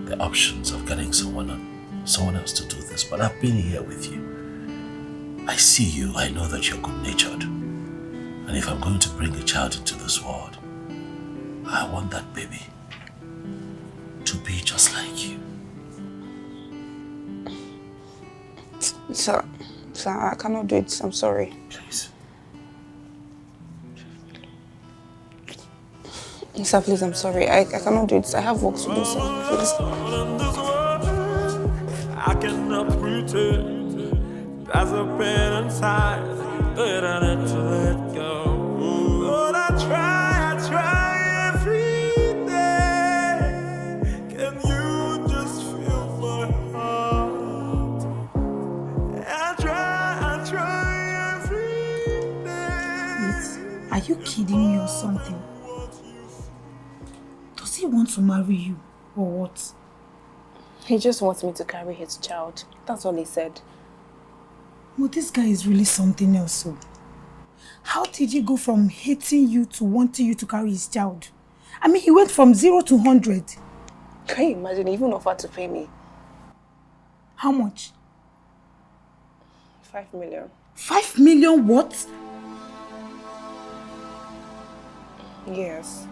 the options of getting someone else to do this, but I've been here with you. I see you, I know that you're good-natured. And if I'm going to bring a child into this world, I want that baby to be just like you. Sir, I cannot do it. I'm sorry. Please. Sir, please, I'm sorry. I cannot do it. I have work to do, sir. Please. I cannot pretend there's a pain inside that I need to let go. But I try every day. Can you just feel my heart? I try every day. Wait, are you kidding me or something? Does he want to marry you or what? He just wants me to carry his child. That's all he said. Well, this guy is really something else. So, how did he go from hating you to wanting you to carry his child? I mean, he went from 0 to 100. Can you imagine? He even offered to pay me. How much? 5 million. 5 million what? Yes.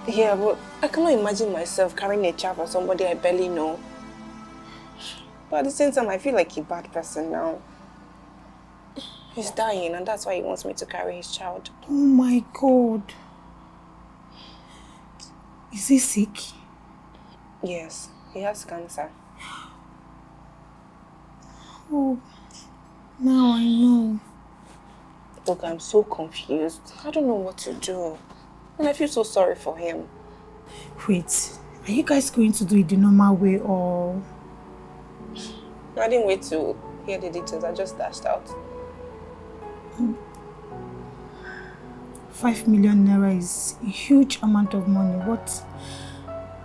Yeah, but I cannot imagine myself carrying a child for somebody I barely know. But at the same time, I feel like a bad person now. He's dying, and that's why he wants me to carry his child. Oh my God. Is he sick? Yes, he has cancer. Oh, now I know. Look, I'm so confused. I don't know what to do. And I feel so sorry for him. Wait, are you guys going to do it the normal way or? I didn't wait to hear the details. I just dashed out. 5 million naira is a huge amount of money. What?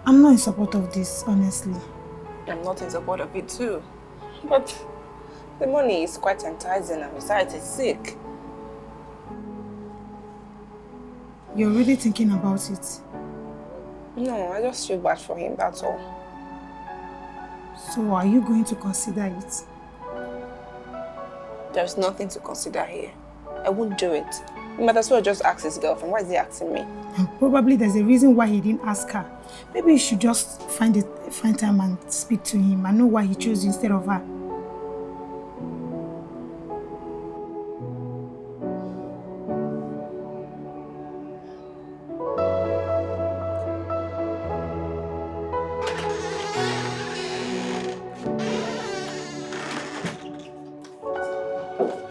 I'm not in support of this, honestly. I'm not in support of it too. But the money is quite enticing, and besides, he's sick. You're really thinking about it? No, I just feel bad for him, that's all. So are you going to consider it? There's nothing to consider here. I won't do it. He might as well just ask his girlfriend. Why is he asking me? And probably there's a reason why he didn't ask her. Maybe you should just find time and speak to him and know why he chose you instead of her.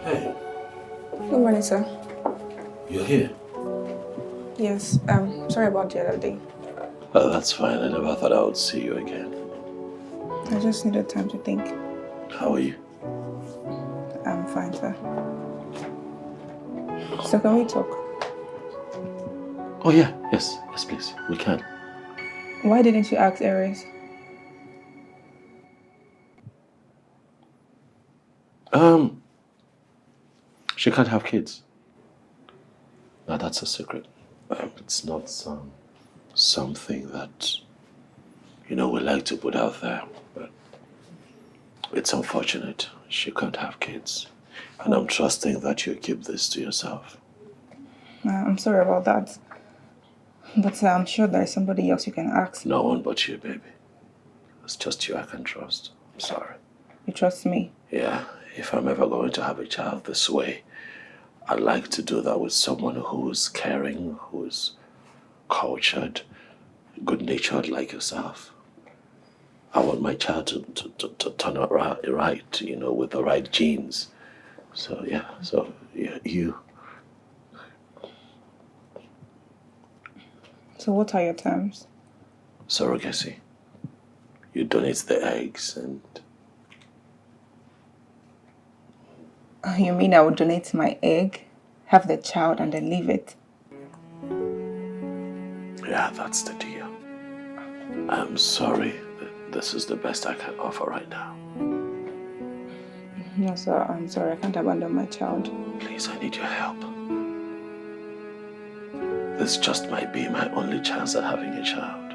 Hey. Good morning, sir. You're here? Yes, sorry about the other day. Oh, that's fine. I never thought I would see you again. I just needed time to think. How are you? I'm fine, sir. So can we talk? Oh yeah, yes, please, we can. Why didn't you ask Aries? She can't have kids. Now that's a secret. It's not something that, we like to put out there, but it's unfortunate. She can't have kids. And I'm trusting that you keep this to yourself. I'm sorry about that. But I'm sure there's somebody else you can ask. No one but you, baby. It's just you I can trust. I'm sorry. You trust me? Yeah, if I'm ever going to have a child this way, I'd like to do that with someone who's caring, who's cultured, good-natured like yourself. I want my child to turn out right, with the right genes. So, yeah, you. So what are your terms? Surrogacy. You donate the eggs and... You mean I would donate my egg, have the child, and then leave it? Yeah, that's the deal. I'm sorry. This is the best I can offer right now. No, sir, I'm sorry. I can't abandon my child. Please, I need your help. This just might be my only chance at having a child.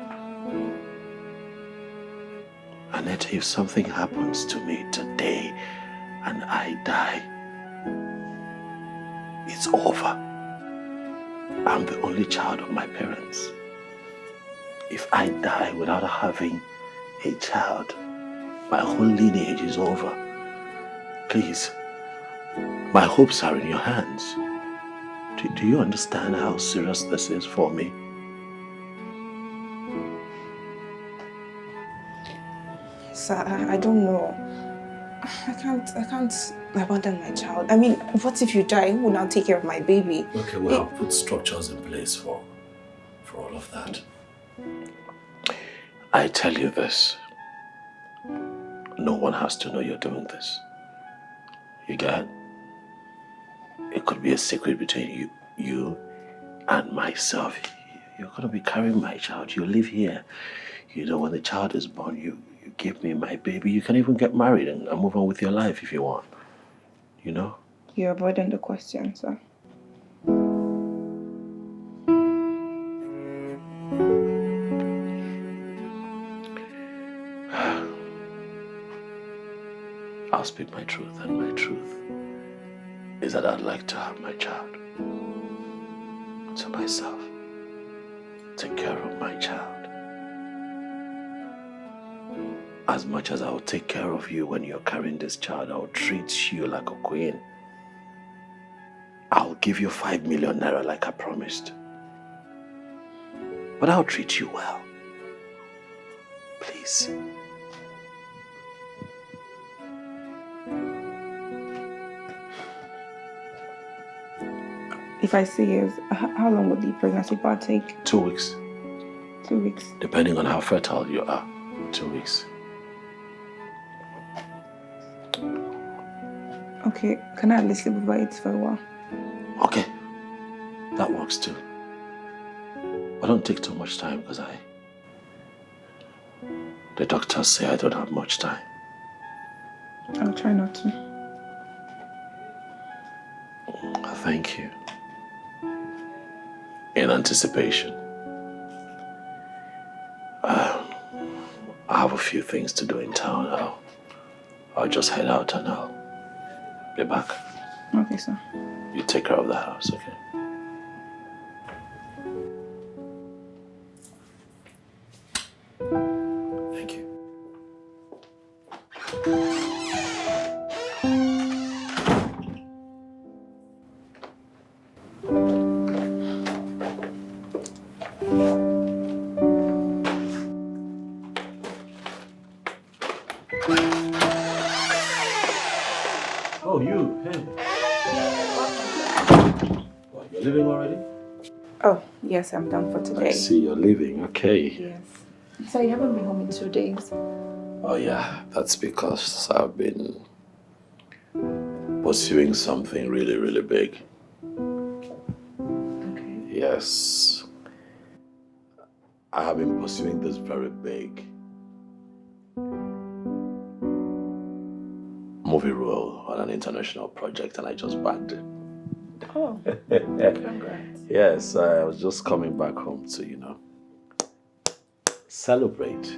Anita, if something happens to me today and I die, it's over. I'm the only child of my parents. If I die without having a child, my whole lineage is over. Please, my hopes are in your hands. Do you understand how serious this is for me? Sir, I don't know. I can't abandon my child. I mean, what if you die? Who will now take care of my baby? Okay, well, I'll put structures in place for all of that. I tell you this. No one has to know you're doing this. You get it? It could be a secret between you and myself. You're going to be carrying my child. You live here. When the child is born, you give me my baby. You can even get married and move on with your life if you want. You're avoiding the question, sir. I'll speak my truth, and my truth is that I'd like to have my child to myself. Take care of my child. As much as I will take care of you when you're carrying this child, I'll treat you like a queen. I'll give you 5 million naira like I promised. But I'll treat you well. Please. If I say yes, how long will the pregnancy part take? 2 weeks. 2 weeks. Depending on how fertile you are. 2 weeks. Okay, can I at least live by it for a while? Okay. That works too. But don't take too much time because the doctors say I don't have much time. I'll try not to. Thank you. In anticipation. I have a few things to do in town. I'll just head out and I'll be back. Okay, sir. You take care of the house, okay? Thank you. Oh, you, hey. What, you're leaving already? Oh, yes, I'm done for today. I see you're leaving, okay. Yes. So you haven't been home in 2 days? Oh yeah, that's because I've been pursuing something really, really big. Yes. I have been pursuing this very big movie role on an international project and I just bagged it. Oh, congrats. Yes, I was just coming back home to, celebrate.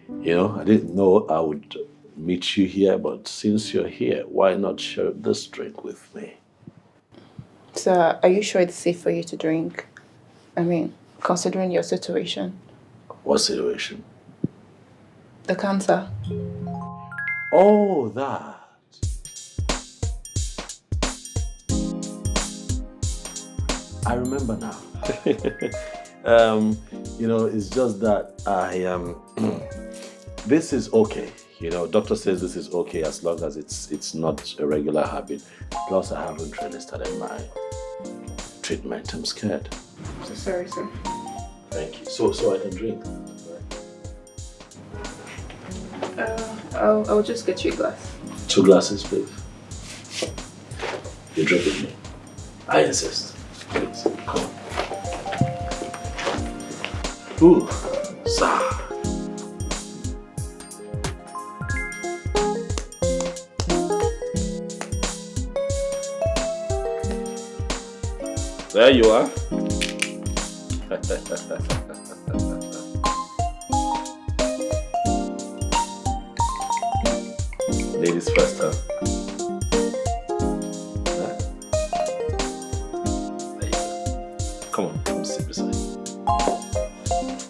I didn't know I would meet you here, but since you're here, why not share this drink with me? So, are you sure it's safe for you to drink? I mean, considering your situation. What situation? The cancer. Oh, that. I remember now. It's just that I am. This is okay. Doctor says this is okay as long as it's not a regular habit. Plus, I haven't really started my treatment. I'm scared. So sorry, sir. Thank you. So I can drink. I'll just get you a glass. 2 glasses, please. You drink with me. I insist. Please, come on. Ooh, sir. There you are. Ladies first, huh? There you go. Come sit beside me.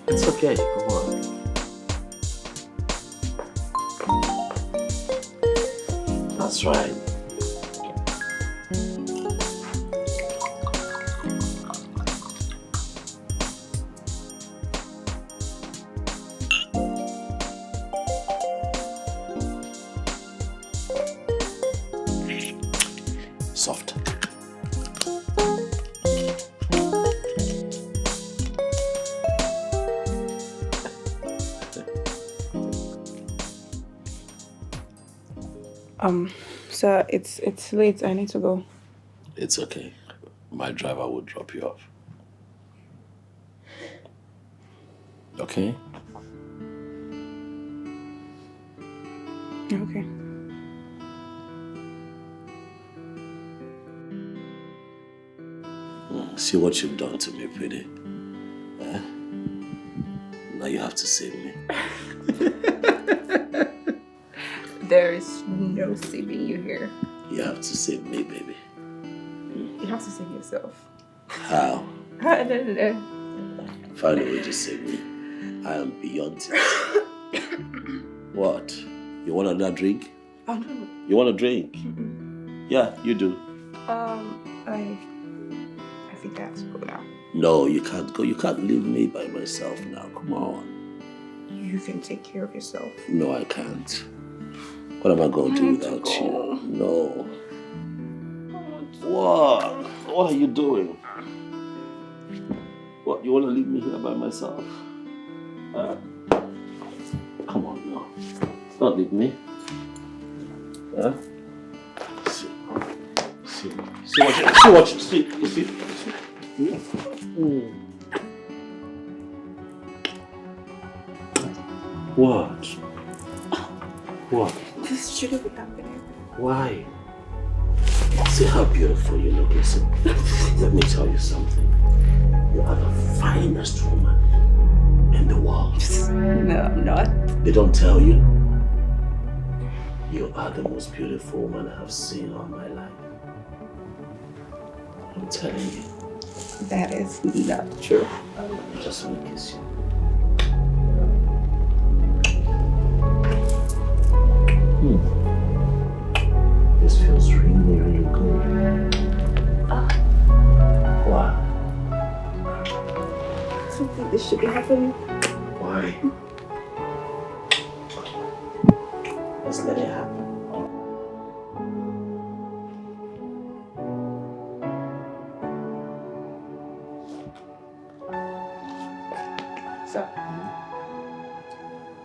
It's okay, come on. That's right. Soft. Sir, it's late. I need to go. It's okay. My driver will drop you off. Okay? Okay. See what you've done to me, pretty. Eh? Now you have to save me. There is no saving you here. You have to save me, baby. You have to save yourself. How? I don't know. Find a way to save me. I am beyond it. What? You want another drink? Oh, no. You want a drink? Yeah, you do. I think I have to go now. No, you can't go. You can't leave me by myself now. Come on. You can take care of yourself. No, I can't. What am I going to do without you? No. What? What are you doing? What? You want to leave me here by myself? Come on now. Don't leave me. Huh? See what you see. What? What? This shouldn't be happening. Why? See how beautiful you look. Listen, let me tell you something. You are the finest woman in the world. No, I'm not. They don't tell you? You are the most beautiful woman I have seen all my life. I'm telling you. That is not true. I just want to kiss you. This feels really, really good. What? I don't think this should be happening. Why? Let's let it happen.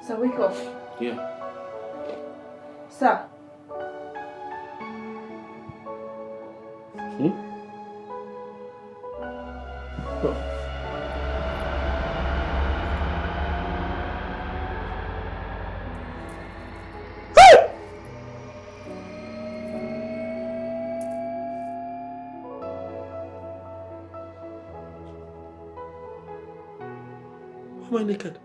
Sir, wake up. Yeah. Sir. Am I naked?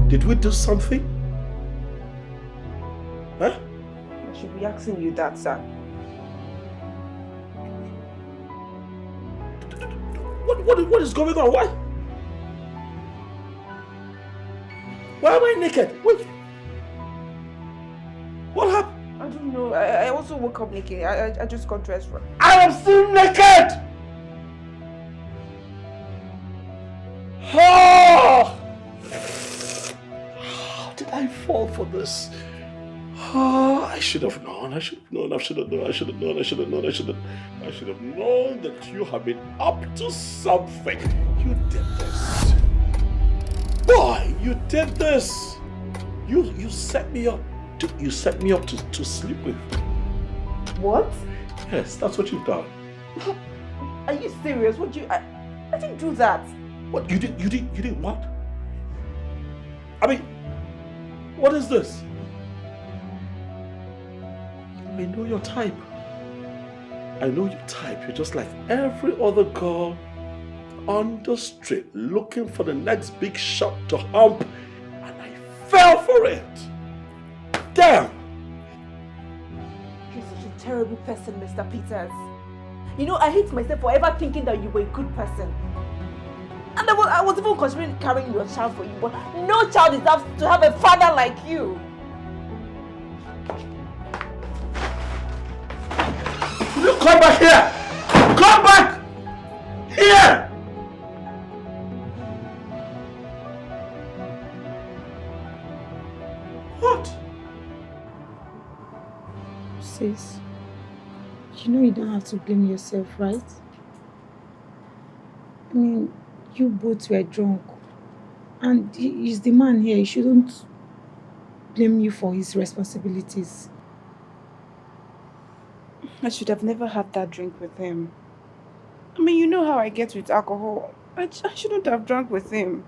Did we do something? Huh? I should be asking you that, sir. What is going on? Why am I naked? What happened? I don't know. I also woke up naked. I just got dressed for. I am still naked! Oh! How did I fall for this? Oh, I should have known. I should have known that you have been up to something. You did this. Boy, you did this. You set me up. You set me up to sleep with. What? Yes, that's what you've done. Are you serious? What you? I didn't do that. What you did what? I mean, what is this? I know your type. I know your type. You're just like every other girl on the street looking for the next big shot to hump, and I fell for it. Damn! You're such a terrible person, Mr. Peters. You know, I hate myself for ever thinking that you were a good person. And I was even considering carrying your child for you, but no child deserves to have a father like you. You come back here! Come back! Here! What? Sis, you know you don't have to blame yourself, right? I mean, you both were drunk. And he's the man here. He shouldn't blame you for his responsibilities. I should have never had that drink with him. I mean, you know how I get with alcohol. I shouldn't have drunk with him.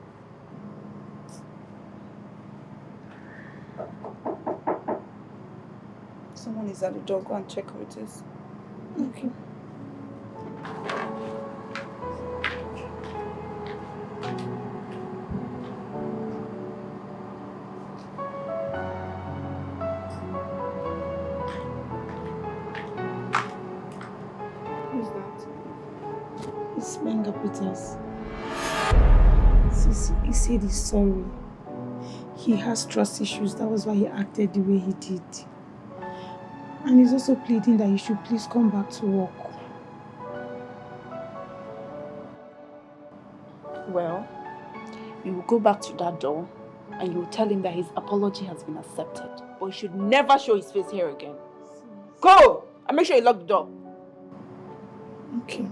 Someone is at the door. Go and check who it is. Okay. Who's that? It's Benga Peters. He said he's sorry. He has trust issues. That was why he acted the way he did. And he's also pleading that you should please come back to work. Well, you will go back to that door and you will tell him that his apology has been accepted. But you should never show his face here again. Go! And make sure you lock the door. Okay.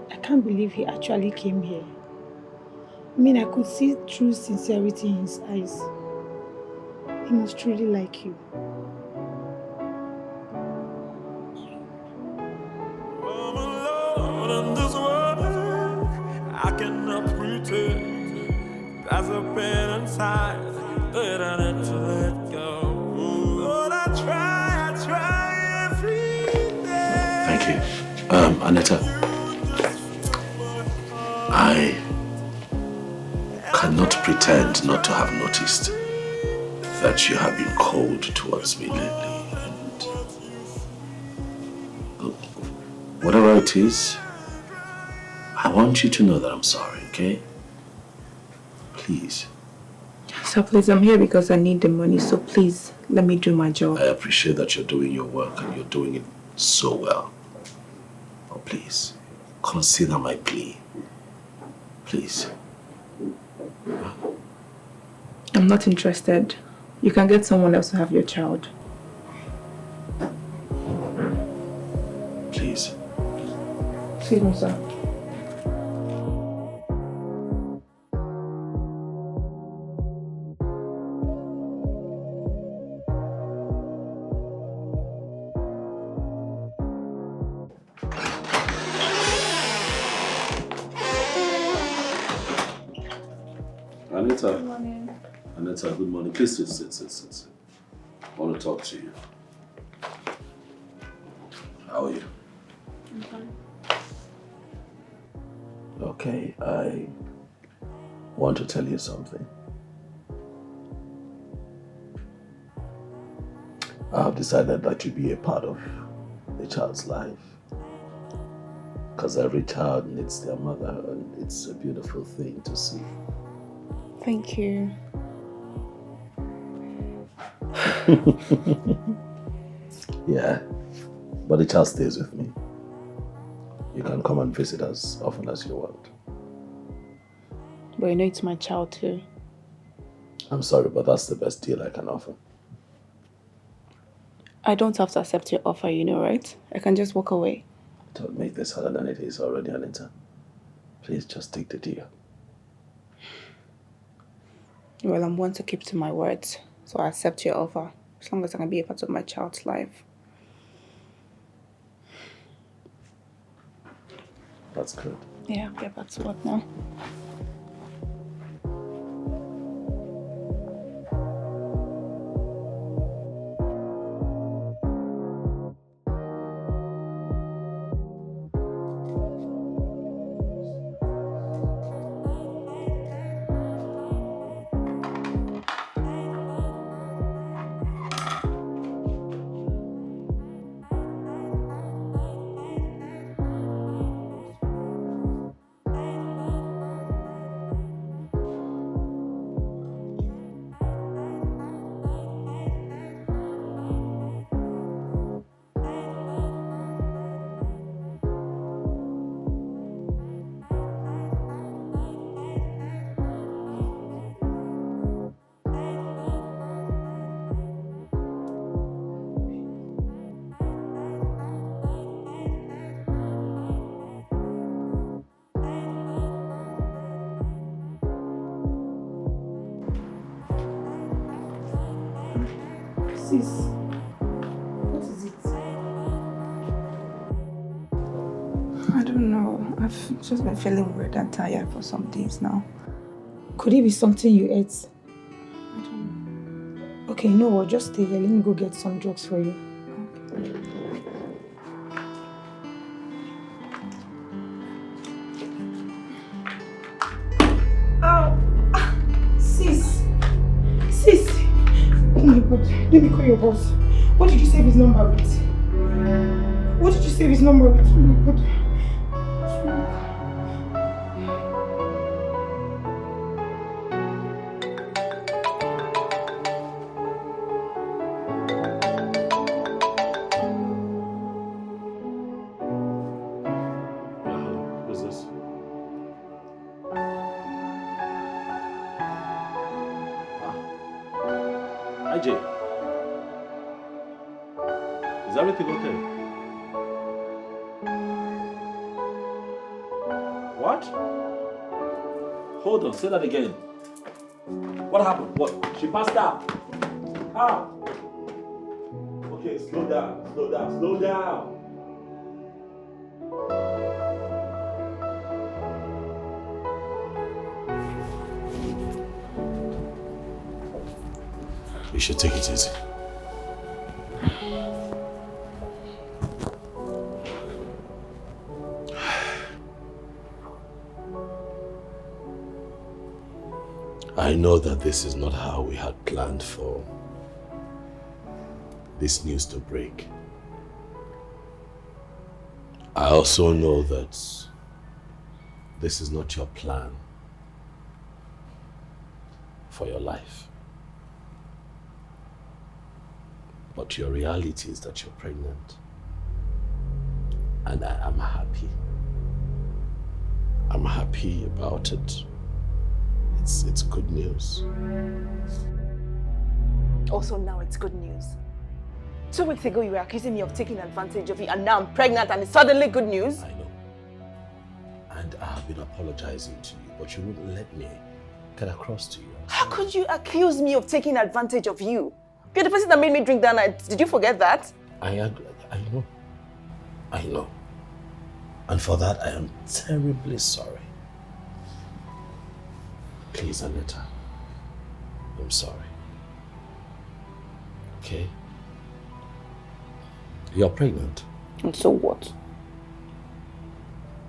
I can't believe he actually came here. I mean, I could see true sincerity in his eyes. He must truly like you. I'm alone in this world. I cannot pretend. There's a pain inside that I need to let go. But I try every day. Thank you. Anita. I cannot pretend not to have noticed that you have been cold towards me lately. And whatever it is, I want you to know that I'm sorry, okay? Please. So please, I'm here because I need the money, so please, let me do my job. I appreciate that you're doing your work and you're doing it so well. But please, consider my plea. Please. I'm not interested. You can get someone else to have your child. Please. Excuse me, sir. Anita. Good morning. Anita, good morning. Please sit. I want to talk to you. How are you? I'm fine. Okay, I want to tell you something. I have decided that you be a part of a child's life. Because every child needs their mother, and it's a beautiful thing to see. Thank you. Yeah, but the child stays with me. You can come and visit as often as you want. But you know it's my child too. I'm sorry, but that's the best deal I can offer. I don't have to accept your offer, you know, right? I can just walk away. Don't make this harder than it is already, Anita. Please just take the deal. Well, I'm one to keep to my words, so I accept your offer, as long as I can be a part of my child's life. That's good. Yeah, I'll get back to work now. Sis, what is it? I don't know. I've just been feeling weird and tired for some days now. Could it be something you ate? I don't know. Okay, you know what? Just stay here. Let me go get some drugs for you. Sis! Oh my God, let me call your boss. What did you save his number with? What did you save his number with? Oh my God. Who's this? IJ. Is everything okay? What? Hold on, say that again. What happened? What? She passed out. How? Okay, slow down. You should take it easy. I know that this is not how we had planned for this news to break. I also know that this is not your plan for your life. But your reality is that you're pregnant. And I am happy I'm happy about it. It's good news. Also now it's good news. 2 weeks ago you were accusing me of taking advantage of you and now I'm pregnant and it's suddenly good news? I know. And I have been apologizing to you, but you wouldn't let me get across to you. How could you accuse me of taking advantage of you? You're the person that made me drink that night. Did you forget that? I know. I know. And for that, I am terribly sorry. Please, Anita. I'm sorry. Okay? You're pregnant. And so what?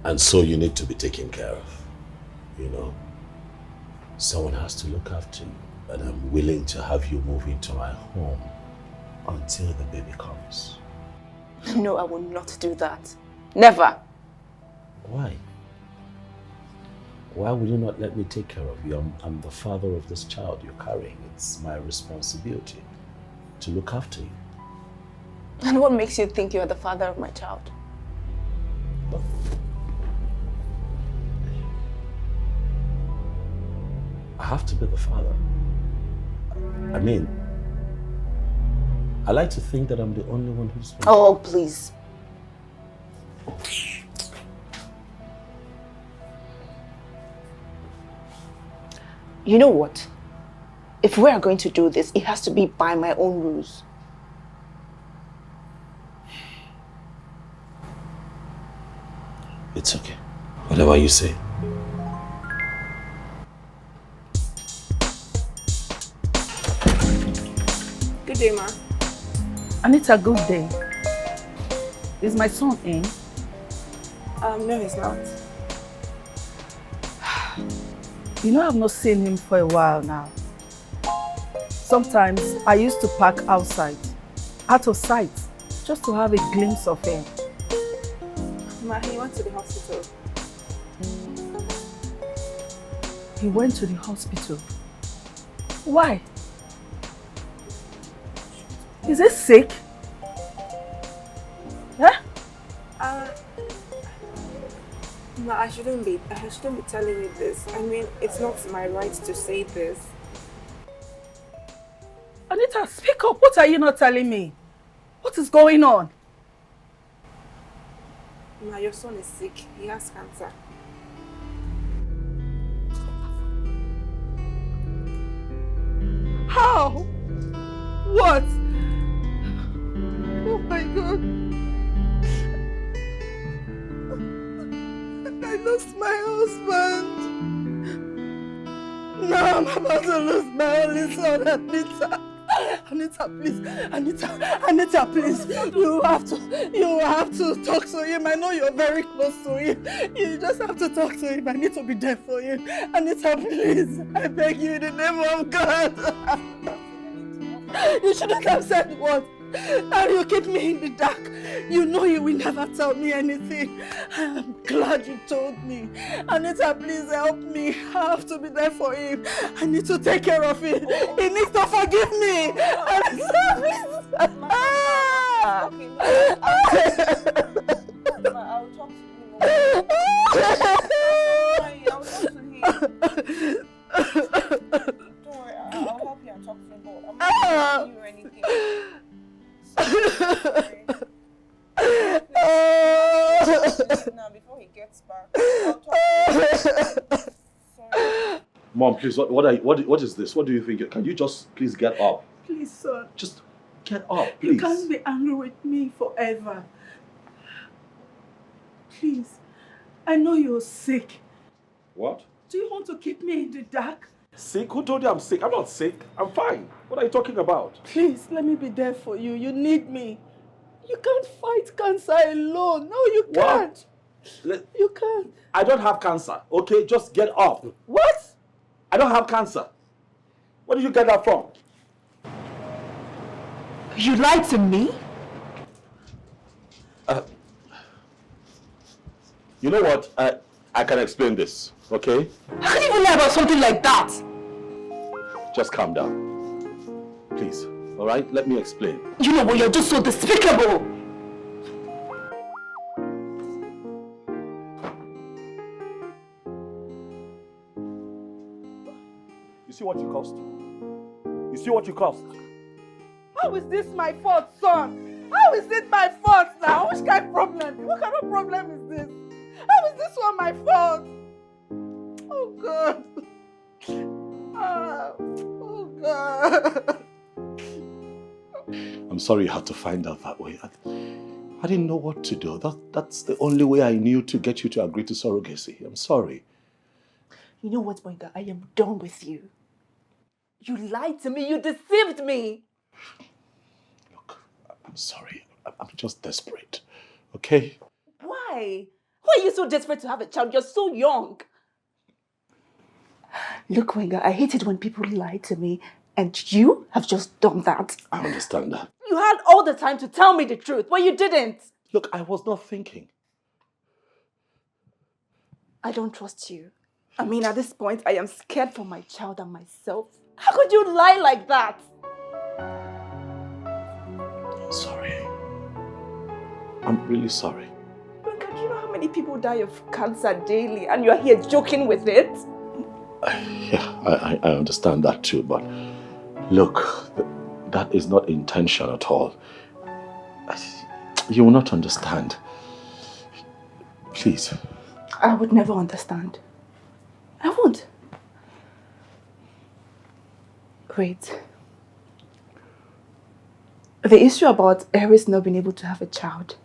And so you need to be taken care of. You know? Someone has to look after you. And I'm willing to have you move into my home until the baby comes. No, I will not do that. Never. Why? Why would you not let me take care of you? I'm the father of this child you're carrying. It's my responsibility to look after you. And what makes you think you're the father of my child? I have to be the father. I mean, I like to think that I'm the only one who's... Oh, please. You know what? If we are going to do this, it has to be by my own rules. It's okay. Whatever you say. Good day, ma. Anita, good day. Is my son in? No, he's not. You know, I've not seen him for a while now. Sometimes I used to park outside, out of sight, just to have a glimpse of him. Ma, he went to the hospital. He went to the hospital. Why? Is he sick? Huh? Ma, I shouldn't be telling you this. I mean, it's not my right to say this. Anita, speak up. What are you not telling me? What is going on? Ma, your son is sick. He has cancer. How? What? Oh my God. I lost my husband. Now I'm about to lose my only son, Anita. Anita, please. Anita, please. You have to talk to him. I know you're very close to him. You just have to talk to him. I need to be there for him. Anita, please. I beg you in the name of God. You shouldn't have said what. Now you keep me in the dark. You know you will never tell me anything. I'm glad you told me. Anita, please help me. I have to be there for him. I need to take care of him. He needs to forgive me. Anita, please. I'll talk to him. I'll talk to him. Don't worry, I'll help you and talk to him. I'm not going to do anything. Now, before he gets back, I'll talk to him. Sorry. Mom, please, what is this? What do you think? Can you just please get up? Please, son. Just get up, please. You can't be angry with me forever. Please. I know you're sick. What? Do you want to keep me in the dark? Sick? Who told you I'm sick? I'm not sick. I'm fine. What are you talking about? Please, let me be there for you. You need me. You can't fight cancer alone. No, you can't. You can't. I don't have cancer, okay? Just get up. What? I don't have cancer. Where did you get that from? You lied to me? You know what? I can explain this, okay? How can you even lie about something like that? Just calm down. Please, all right? Let me explain. You know what? You're just so despicable. see what you cost? You see what you cost? How is this my fault, son? How is it my fault now? Which kind of problem? What kind of problem is this? How is this one my fault? Oh God. Oh God. I'm sorry you had to find out that way. I didn't know what to do. That's the only way I knew to get you to agree to surrogacy. I'm sorry. You know what, Boyga? I am done with you. You lied to me. You deceived me. Look, I'm sorry. I'm just desperate. Okay? Why? Why are you so desperate to have a child? You're so young. Look, Wenga, I hate it when people lie to me, and you have just done that. I understand that. You had all the time to tell me the truth, but you didn't. Look, I was not thinking. I don't trust you. I mean, at this point, I am scared for my child and myself. How could you lie like that? I'm sorry. I'm really sorry. Wenga, do you know how many people die of cancer daily, and you're here joking with it? Yeah, I understand that too, but look, that is not intention at all. You will not understand. Please. I would never understand. I won't. Wait. The issue about Eris not being able to have a child.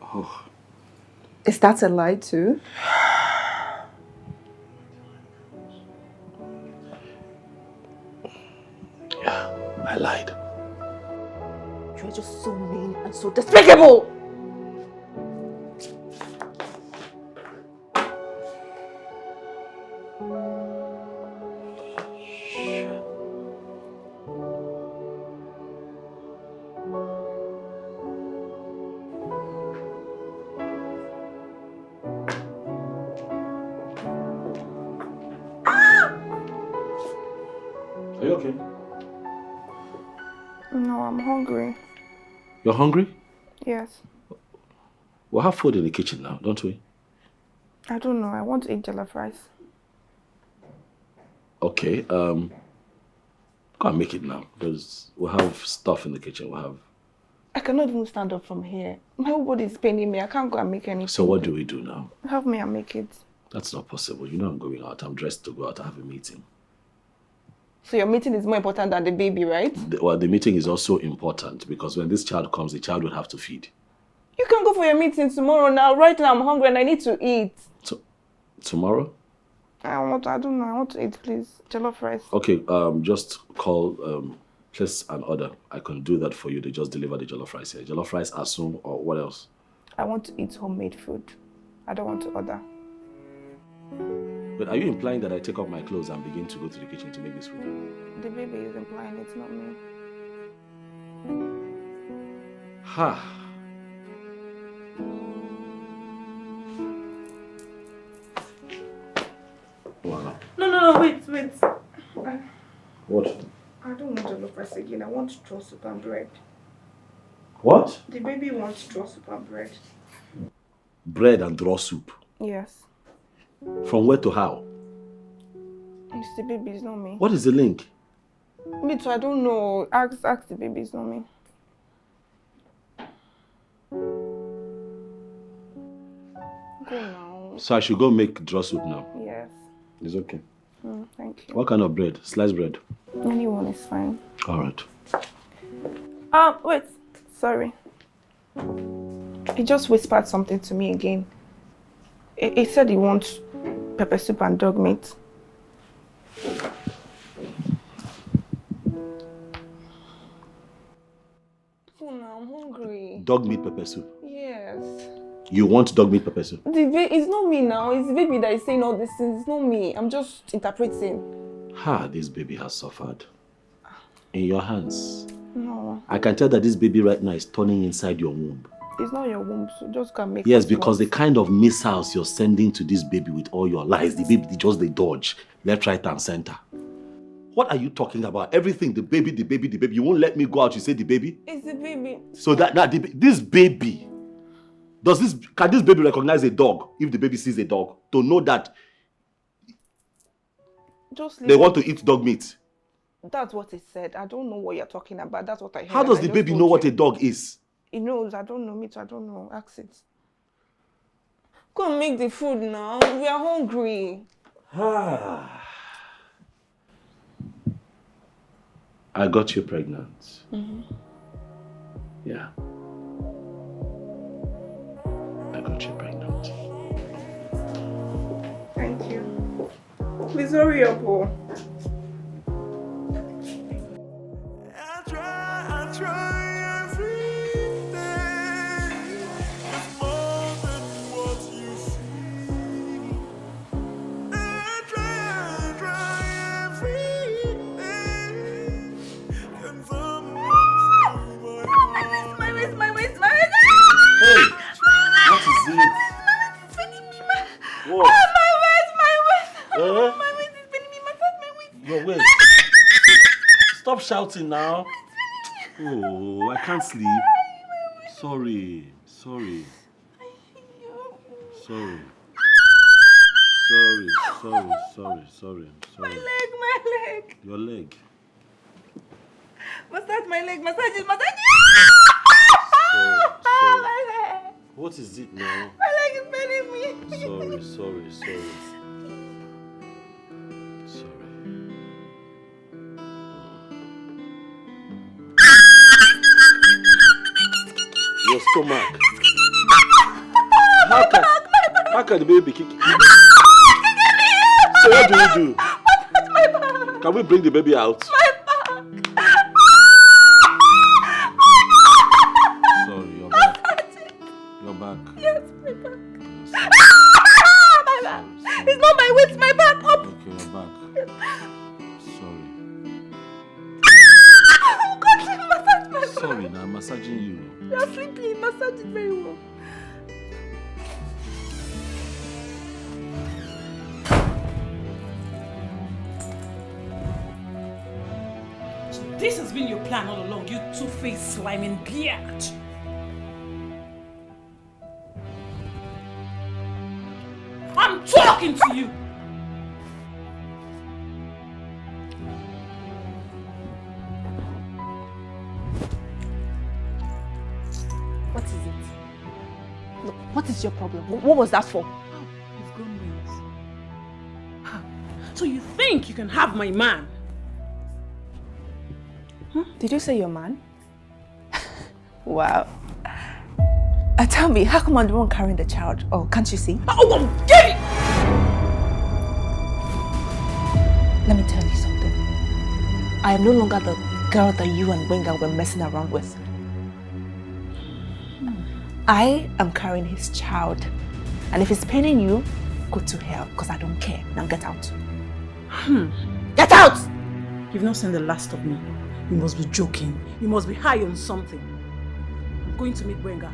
Oh. Is that a lie too? Yeah, I lied. You're just so mean and so despicable! Are you okay? No, I'm hungry. You're hungry? Yes. We'll have food in the kitchen now, don't we? I don't know. I want to eat jollof rice. Okay, go and make it now, because we'll have stuff in the kitchen. I cannot even stand up from here. My whole body is paining me. I can't go and make anything. So what do we do now? Help me and make it. That's not possible. You know I'm going out. I'm dressed to go out. I have a meeting. So your meeting is more important than the baby, right? The meeting is also important because when this child comes, the child will have to feed. You can go for your meeting tomorrow now. Right now I'm hungry and I need to eat. Tomorrow? I don't know. I want to eat, please. Jollof rice. Okay, just call, place an order. I can do that for you. They just deliver the jollof rice here. Jollof rice, assume, or what else? I want to eat homemade food. I don't want to order. But are you implying that I take off my clothes and begin to go to the kitchen to make this food? The baby is implying it's not me. Ha! Wow. No, wait. What? I don't want jollof rice again. I want straw soup and bread. What? The baby wants straw soup and bread. Bread and draw soup. Yes. From where to how? It's the baby, it's not me. What is the link? Me too, I don't know. Ask the baby, it's not me. Go now. So I should go make draw soup now? Yes. It's okay. Thank you. What kind of bread? Sliced bread? Anyone is fine. All right. Wait. Sorry. He just whispered something to me again. He said he wants pepper soup and dog meat. Oh, now I'm hungry. Dog meat pepper soup? Yes. You want dog meat pepper soup? It's not me now. It's the baby that is saying all these things. It's not me. I'm just interpreting. This baby has suffered. In your hands. No. I can tell that this baby right now is turning inside your womb. It's not your womb, so just go and make Yes, because the kind of missiles you're sending to this baby with all your lies, the baby just they dodge left, right, and center. What are you talking about? Everything, the baby. You won't let me go out, you say the baby? It's the baby. So this baby, can this baby recognize a dog if the baby sees a dog? To know that Just leave They want it. to eat dog meat. That's what he said. I don't know what you're talking about. That's what I heard. How does the baby know what a dog is? He knows. I don't know. Me too. I don't know. Ask it. Go and make the food now. We are hungry. I got you pregnant. Mm-hmm. Yeah. I got you pregnant. Thank you. Please hurry up, oh. I try every day. It's more than what you see. I try every day. Can someone steal my heart? My waist. Hey! What is it? What? My waist. Eh? My waist is spinning me. My waist. Your waist. Stop shouting now. Oh, I can't sleep. Sorry. Sorry. My leg. Your leg. Massage my leg. Massage it. Sorry. My leg. What is it now? My leg is spinning me. Sorry. Your stomach. How can the baby kick you? So what do we do? My back. Can we bring the baby out? My back. Sorry, your back. Your back. Yes, my back. My back. It's not my waist, my back. Up. Okay, your back. Sorry. Massage my back. Sorry, now I'm massaging you. You're sleeping. Massage it very well. This has been your plan all along, you two-faced sliming beard. I'm talking to you. What is it? Look, what is your problem? What was that for? You've gone mad. So you think you can have my man? Did you say your man? Wow. Tell me, how come I'm the one carrying the child? Oh, can't you see? Oh, get it! Let me tell you something. I am no longer the girl that you and Benga were messing around with. I am carrying his child. And if it's paining you, go to hell, because I don't care. Now get out. Get out! You've not seen the last of me. You must be joking. You must be high on something. I'm going to meet Benga.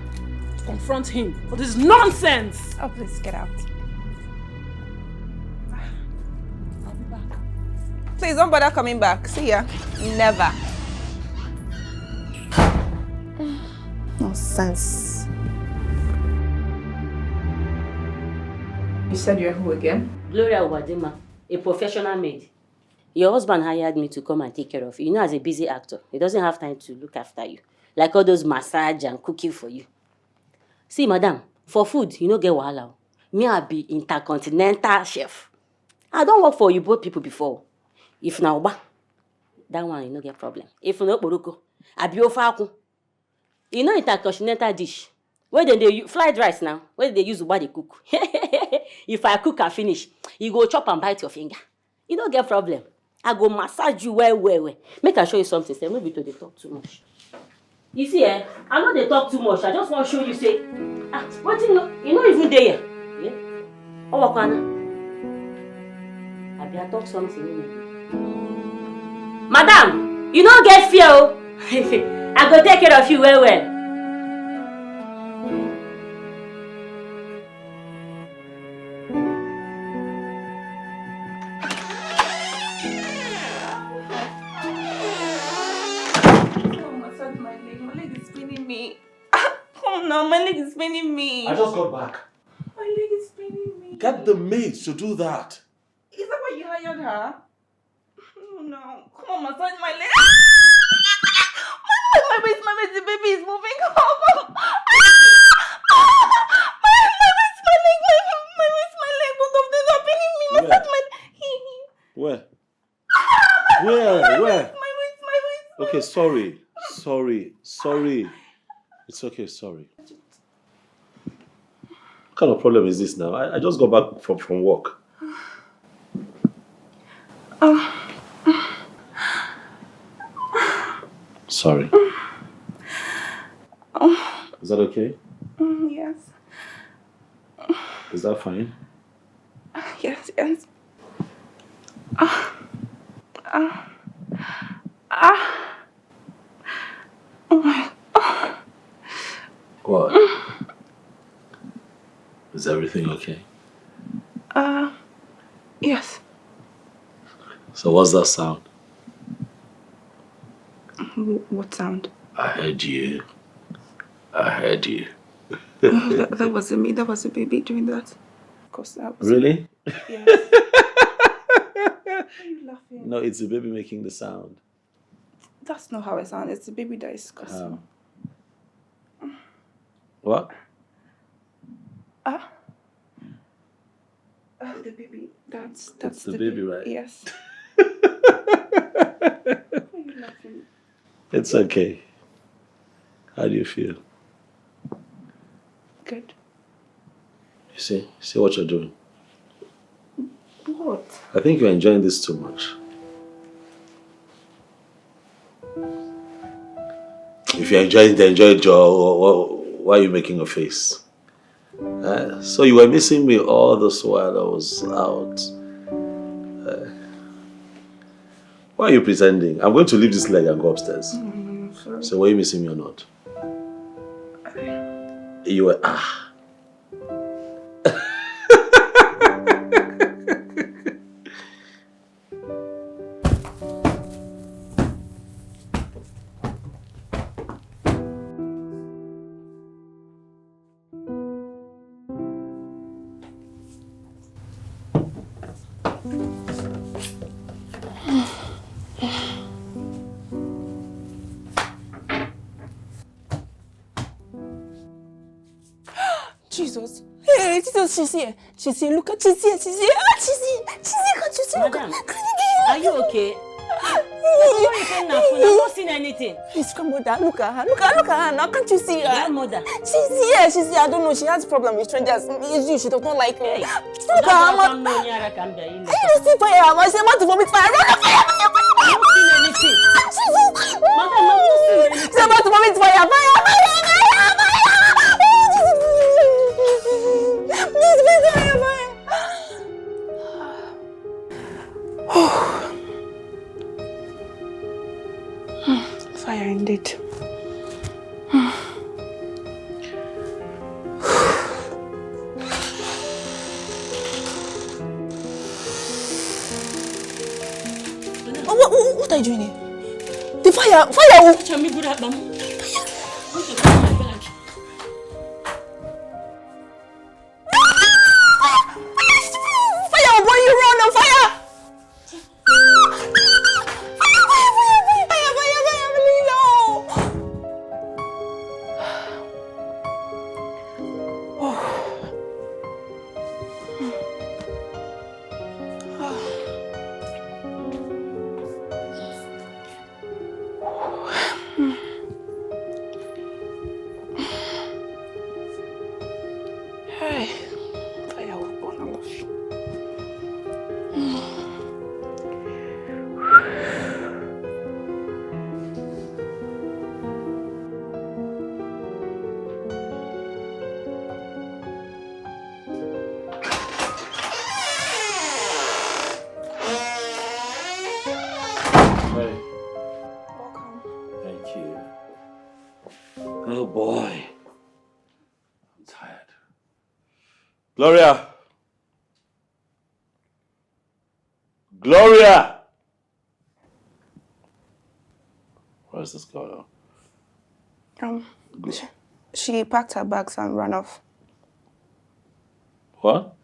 Confront him for this nonsense. Oh, please, get out. I'll be back. Please, don't bother coming back. See ya. Never. Nonsense. You said you're who again? Gloria Obadima, a professional maid. Your husband hired me to come and take care of you. You know, as a busy actor, he doesn't have time to look after you. Like all those massage and cooking for you. See, madam, for food, you no get wahala. Me, I be intercontinental chef. I don't work for you both people before. If na uba, that one, you no get problem. If no poroko, I be ofaku. You know intercontinental dish. Where they fried rice now? Where they use uba they cook? If I cook and finish, you go chop and bite your finger. You don't get problem. I go massage you well. Make I show you something. Say, maybe to they talk too much. You see, I know they talk too much. I just want to show you, say, what you know even there. Yeah? Oh, Wakana. I be talk something. Madam, you don't get fear. I go take care of you well. No, my leg is paining me. I just got back. My leg is paining me. Get the maid to do that. Is that why you hired her? Come now. Come on, massage my leg. My waist, the baby is moving. Come on. My waist, my leg. Both of them are pinning me. Massage my Where? My waist. Okay, sorry. It's okay, sorry. What kind of problem is this now? I just got back from work. Sorry. Is that okay? Yes. Is that fine? Yes. What? Is everything okay? Yes. So what's that sound? What sound? I heard you. That wasn't me. That was the baby doing that. Of course, that was. Really? Yes. Why are you laughing? No, it's the baby making the sound. That's not how it sounds. It's the baby that is cussing. What? The baby. That's the baby, right? Yes. Why are you laughing? It's okay. How do you feel? Good. You see what you're doing? What? I think you're enjoying this too much. If you're enjoying it, enjoy it, Joe. Why are you making a face? So you were missing me all this while I was out. Why are you pretending? I'm going to leave this leg and go upstairs. Sorry. So were you missing me or not? You were Jesus. Hey, Jesus, she's here. Look at, she's here. She's here. Can't you see? Madam, are you okay? I've not seen anything. Please come with that. Look at her now. Can't you see her? Grandmother. She's here. I don't know. She has a problem with strangers. She does not like me. Hey, Look at her. You see fire. I say, want to vomit fire. Run the fire. I've not seen anything. Madam, I've not seen anything. Say, want to vomit fire. Fire indeed. What are you doing here? The fire! Fire, boy, you run on fire! Oh boy. I'm tired. Gloria! Where's this girl now? She packed her bags and ran off. What?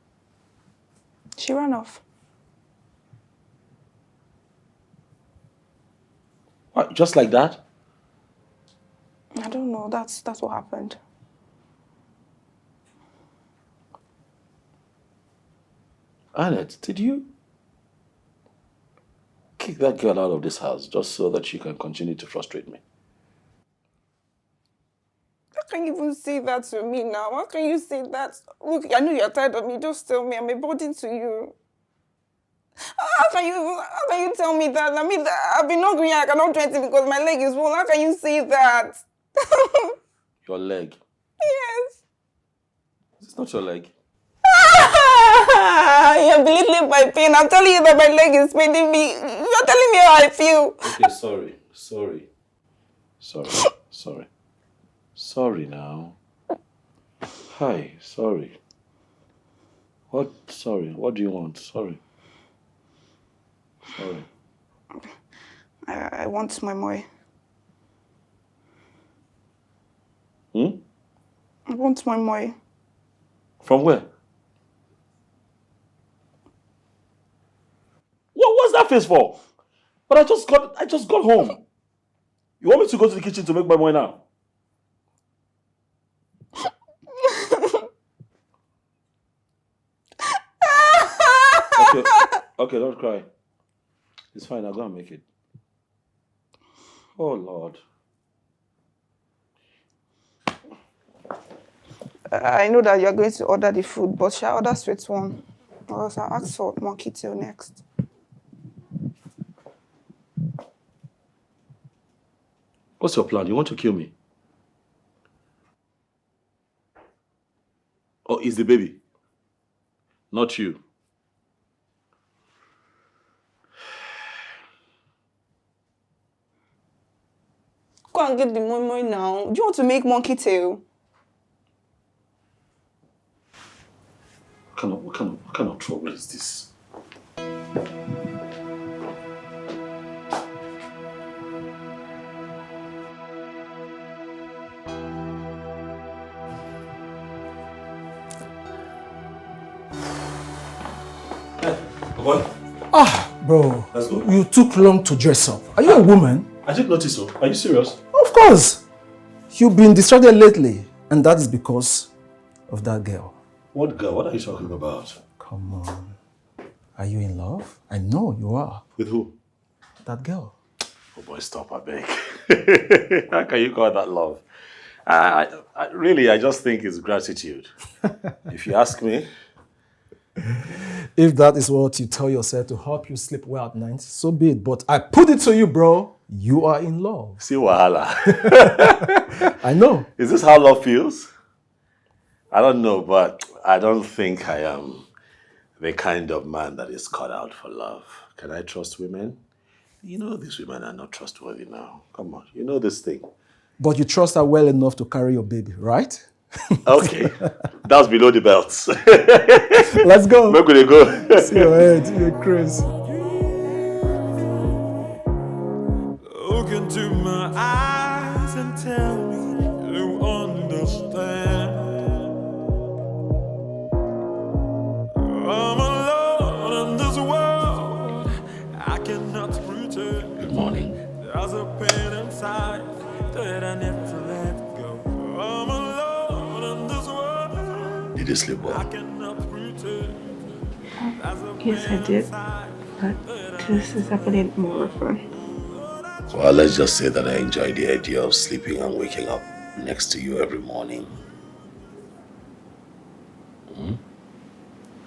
She ran off. What, just like that? I don't know. That's what happened. Annette, did you kick that girl out of this house just so that she can continue to frustrate me? How can you even say that to me now? How can you say that? Look, I know you're tired of me. Just tell me. I'm a burden to you. How can you tell me that? I mean, I've been hungry. I cannot do anything because my leg is swollen. How can you say that? Your leg. Yes. It's not your leg. You're belittling my pain. I'm telling you that my leg is paining me. You're telling me how I feel. Okay, sorry now. Hi, sorry. What? Sorry. What do you want? Sorry. I want my moi. Hmm? I want my moi. From where? What's that face for? But I just got home. You want me to go to the kitchen to make my moi now? Okay, don't cry. It's fine, I'll go and make it. Oh, Lord. I know that you're going to order the food, but shall I order sweet one? Or else I'll ask for monkey tail next. What's your plan? You want to kill me? Or is the baby? Not you. Go and get the moi moi now. Do you want to make monkey tail? What kind of trouble is this? What? Bro, Let's go. you took long to dress up. Are you a woman? I didn't notice so. Are you serious? Of course. You've been distracted lately, and that is because of that girl. What girl? What are you talking about? Come on. Are you in love? I know you are. With who? That girl. Oh boy, stop, I beg. How can you call that love? I just think it's gratitude. If you ask me. If that is what you tell yourself to help you sleep well at night, so be it. But I put it to you, bro. You are in love. See wahala. I know. Is this how love feels? I don't know, but I don't think I am the kind of man that is cut out for love. Can I trust women? You know these women are not trustworthy now. Come on, you know this thing. But you trust her well enough to carry your baby, right? Okay, that's below the belts. Let's go. Where could they go? See your head, you're crazy. Look into my eyes and tell me you understand. I'm alone in this world. I cannot pretend. Good morning. There's a pain inside that I never let go. I'm alone in this world. Did you sleep well? I cannot pretend. Yes, I did. But this is happening more often. Well, let's just say that I enjoy the idea of sleeping and waking up next to you every morning. Hmm?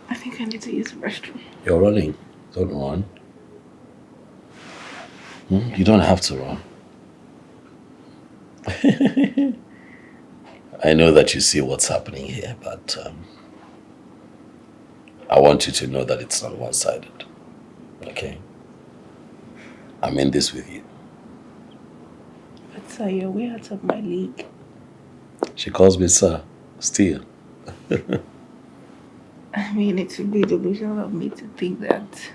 I think I need to use the restroom. You're running. Don't run. You don't have to run. I know that you see what's happening here, but I want you to know that it's not one-sided. Okay? I'm in this with you. But sir, you're way out of my league. She calls me sir, still. I mean, it would be delusional of me to think that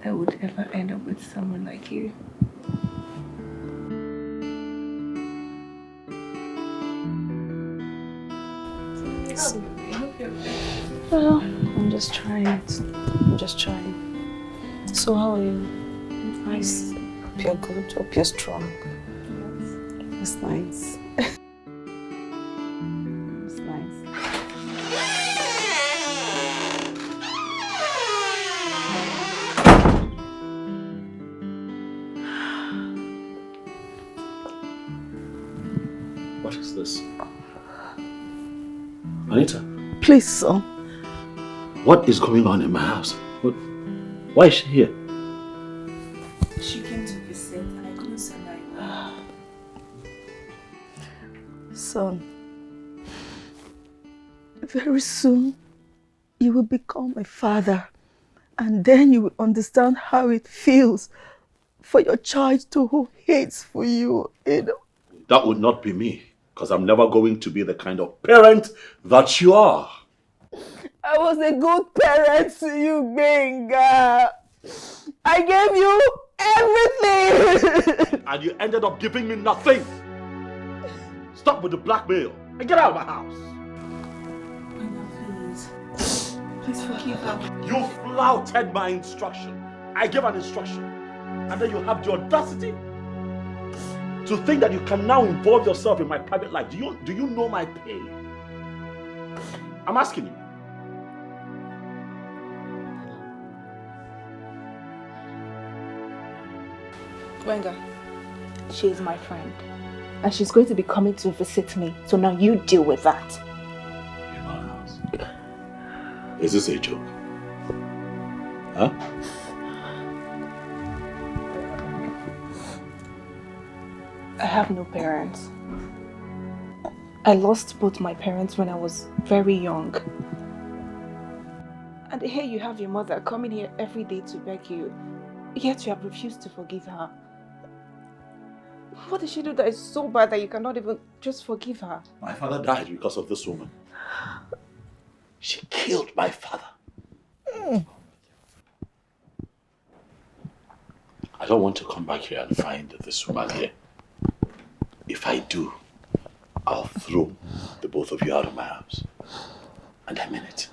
I would ever end up with someone like you. Well, I'm just trying. So how are you? Nice. Hope you're good. Hope you're strong. It's nice. It's nice. What is this? Anita? Please, son. What is going on in my house? Why is she here? She came to visit and I couldn't send her away. Son, very soon you will become a father, and then you will understand how it feels for your child to who hates for you, you know. That would not be me, because I'm never going to be the kind of parent that you are. I was a good parent to you, Benga. I gave you everything. And you ended up giving me nothing. Stop with the blackmail and get out of my house. Please. Please forgive her. You flouted my instruction. I gave an instruction. And then you have the audacity to think that you can now involve yourself in my private life. Do you know my pain? I'm asking you. Wenga, she's my friend. And she's going to be coming to visit me. So now you deal with that. In my house. Is this a joke? Huh? I have no parents. I lost both my parents when I was very young. And here you have your mother coming here every day to beg you. Yet you have refused to forgive her. What did she do that is so bad that you cannot even just forgive her? My father died because of this woman. She killed my father. I don't want to come back here and find this woman here. If I do, I'll throw the both of you out of my house. And I mean it.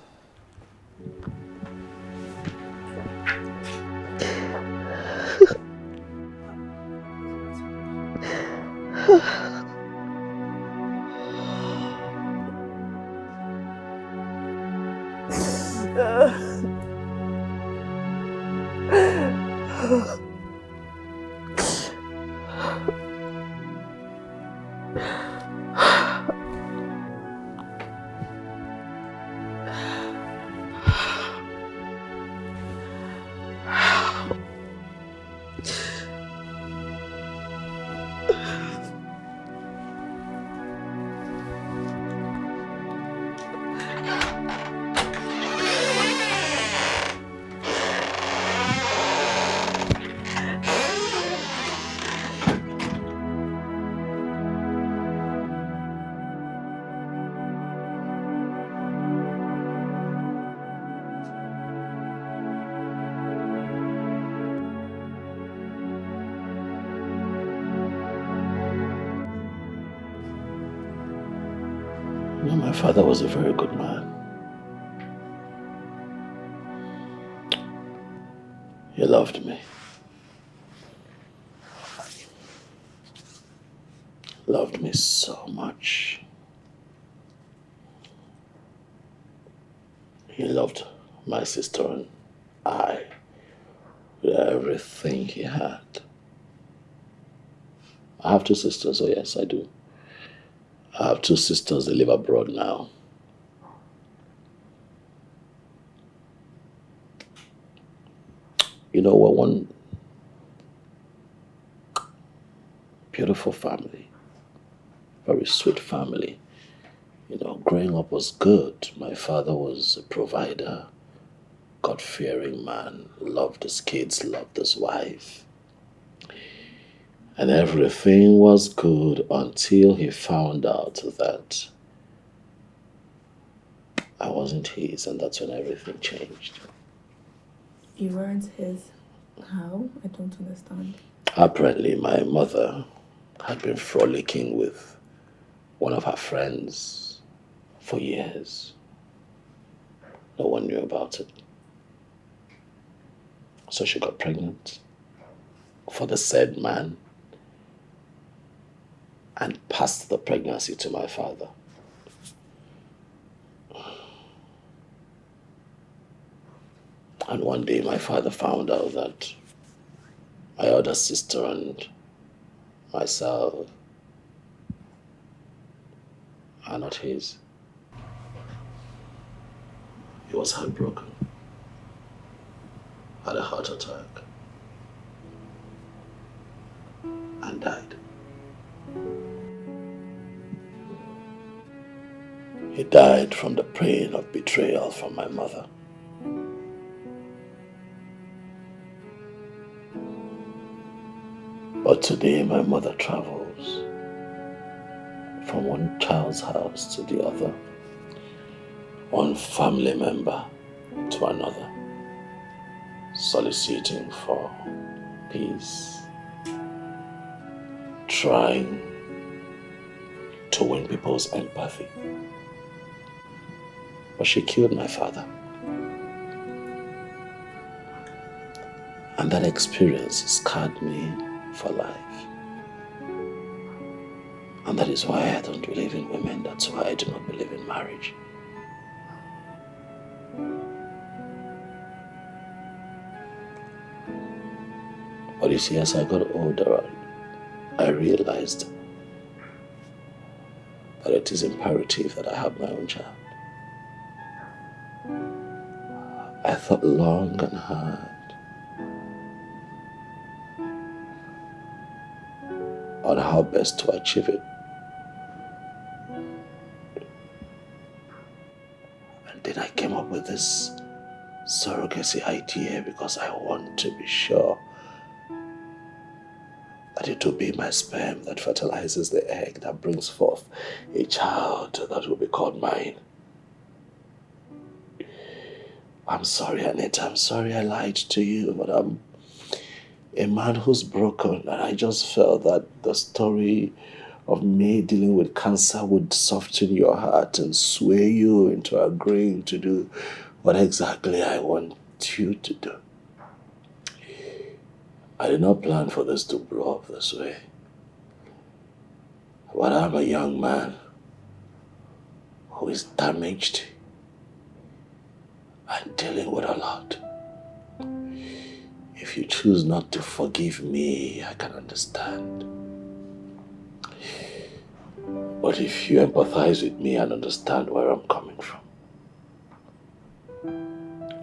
No, my father was a very good man. He loved me. Loved me so much. He loved my sister and I with everything he had. I have two sisters, oh yes, I do. I have two sisters, they live abroad now. You know, we're one beautiful family, very sweet family. You know, growing up was good. My father was a provider, God-fearing man, loved his kids, loved his wife. And everything was good until he found out that I wasn't his, and that's when everything changed. You weren't his. How? I don't understand. Apparently, my mother had been frolicking with one of her friends for years. No one knew about it. So she got pregnant. for the said man and passed the pregnancy to my father. And one day my father found out that my other sister and myself are not his. He was heartbroken, had a heart attack, and died. He died from the pain of betrayal from my mother. But today my mother travels from one child's house to the other, one family member to another, soliciting for peace, trying to win people's empathy. But she killed my father. And that experience scarred me for life. And that is why I don't believe in women. That's why I do not believe in marriage. But you see, as I got older, I realized that it is imperative that I have my own child. I thought long and hard on how best to achieve it. And then I came up with this surrogacy idea because I want to be sure that it will be my sperm that fertilizes the egg that brings forth a child that will be called mine. I'm sorry, Anita, I'm sorry I lied to you, but I'm a man who's broken, and I just felt that the story of me dealing with cancer would soften your heart and sway you into agreeing to do what exactly I want you to do. I did not plan for this to blow up this way. But I'm a young man who is damaged and dealing with a lot. If you choose not to forgive me, I can understand. But if you empathize with me and understand where I'm coming from,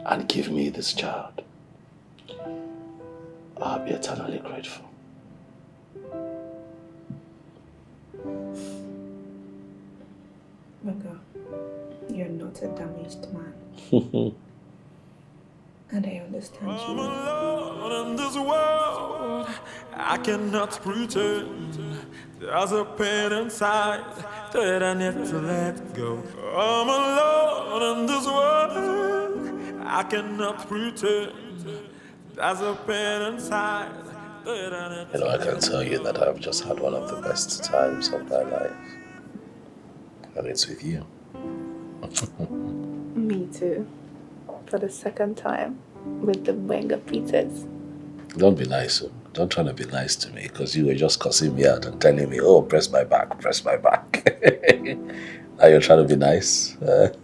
and give me this child, I'll be eternally grateful. Mega, you're not a damaged man. And I understand you. I'm alone in this world. I cannot pretend. There's a pain inside that I need to let go. I'm alone in this world. I cannot pretend. There's a pain inside that I need to let go. I can tell you that I've just had one of the best times of my life. And it's with you. Me too. For the second time with the Benga Peters. Don't be nice. Don't try to be nice to me because you were just cussing me out and telling me, oh, press my back, press my back. Now you're trying to be nice. But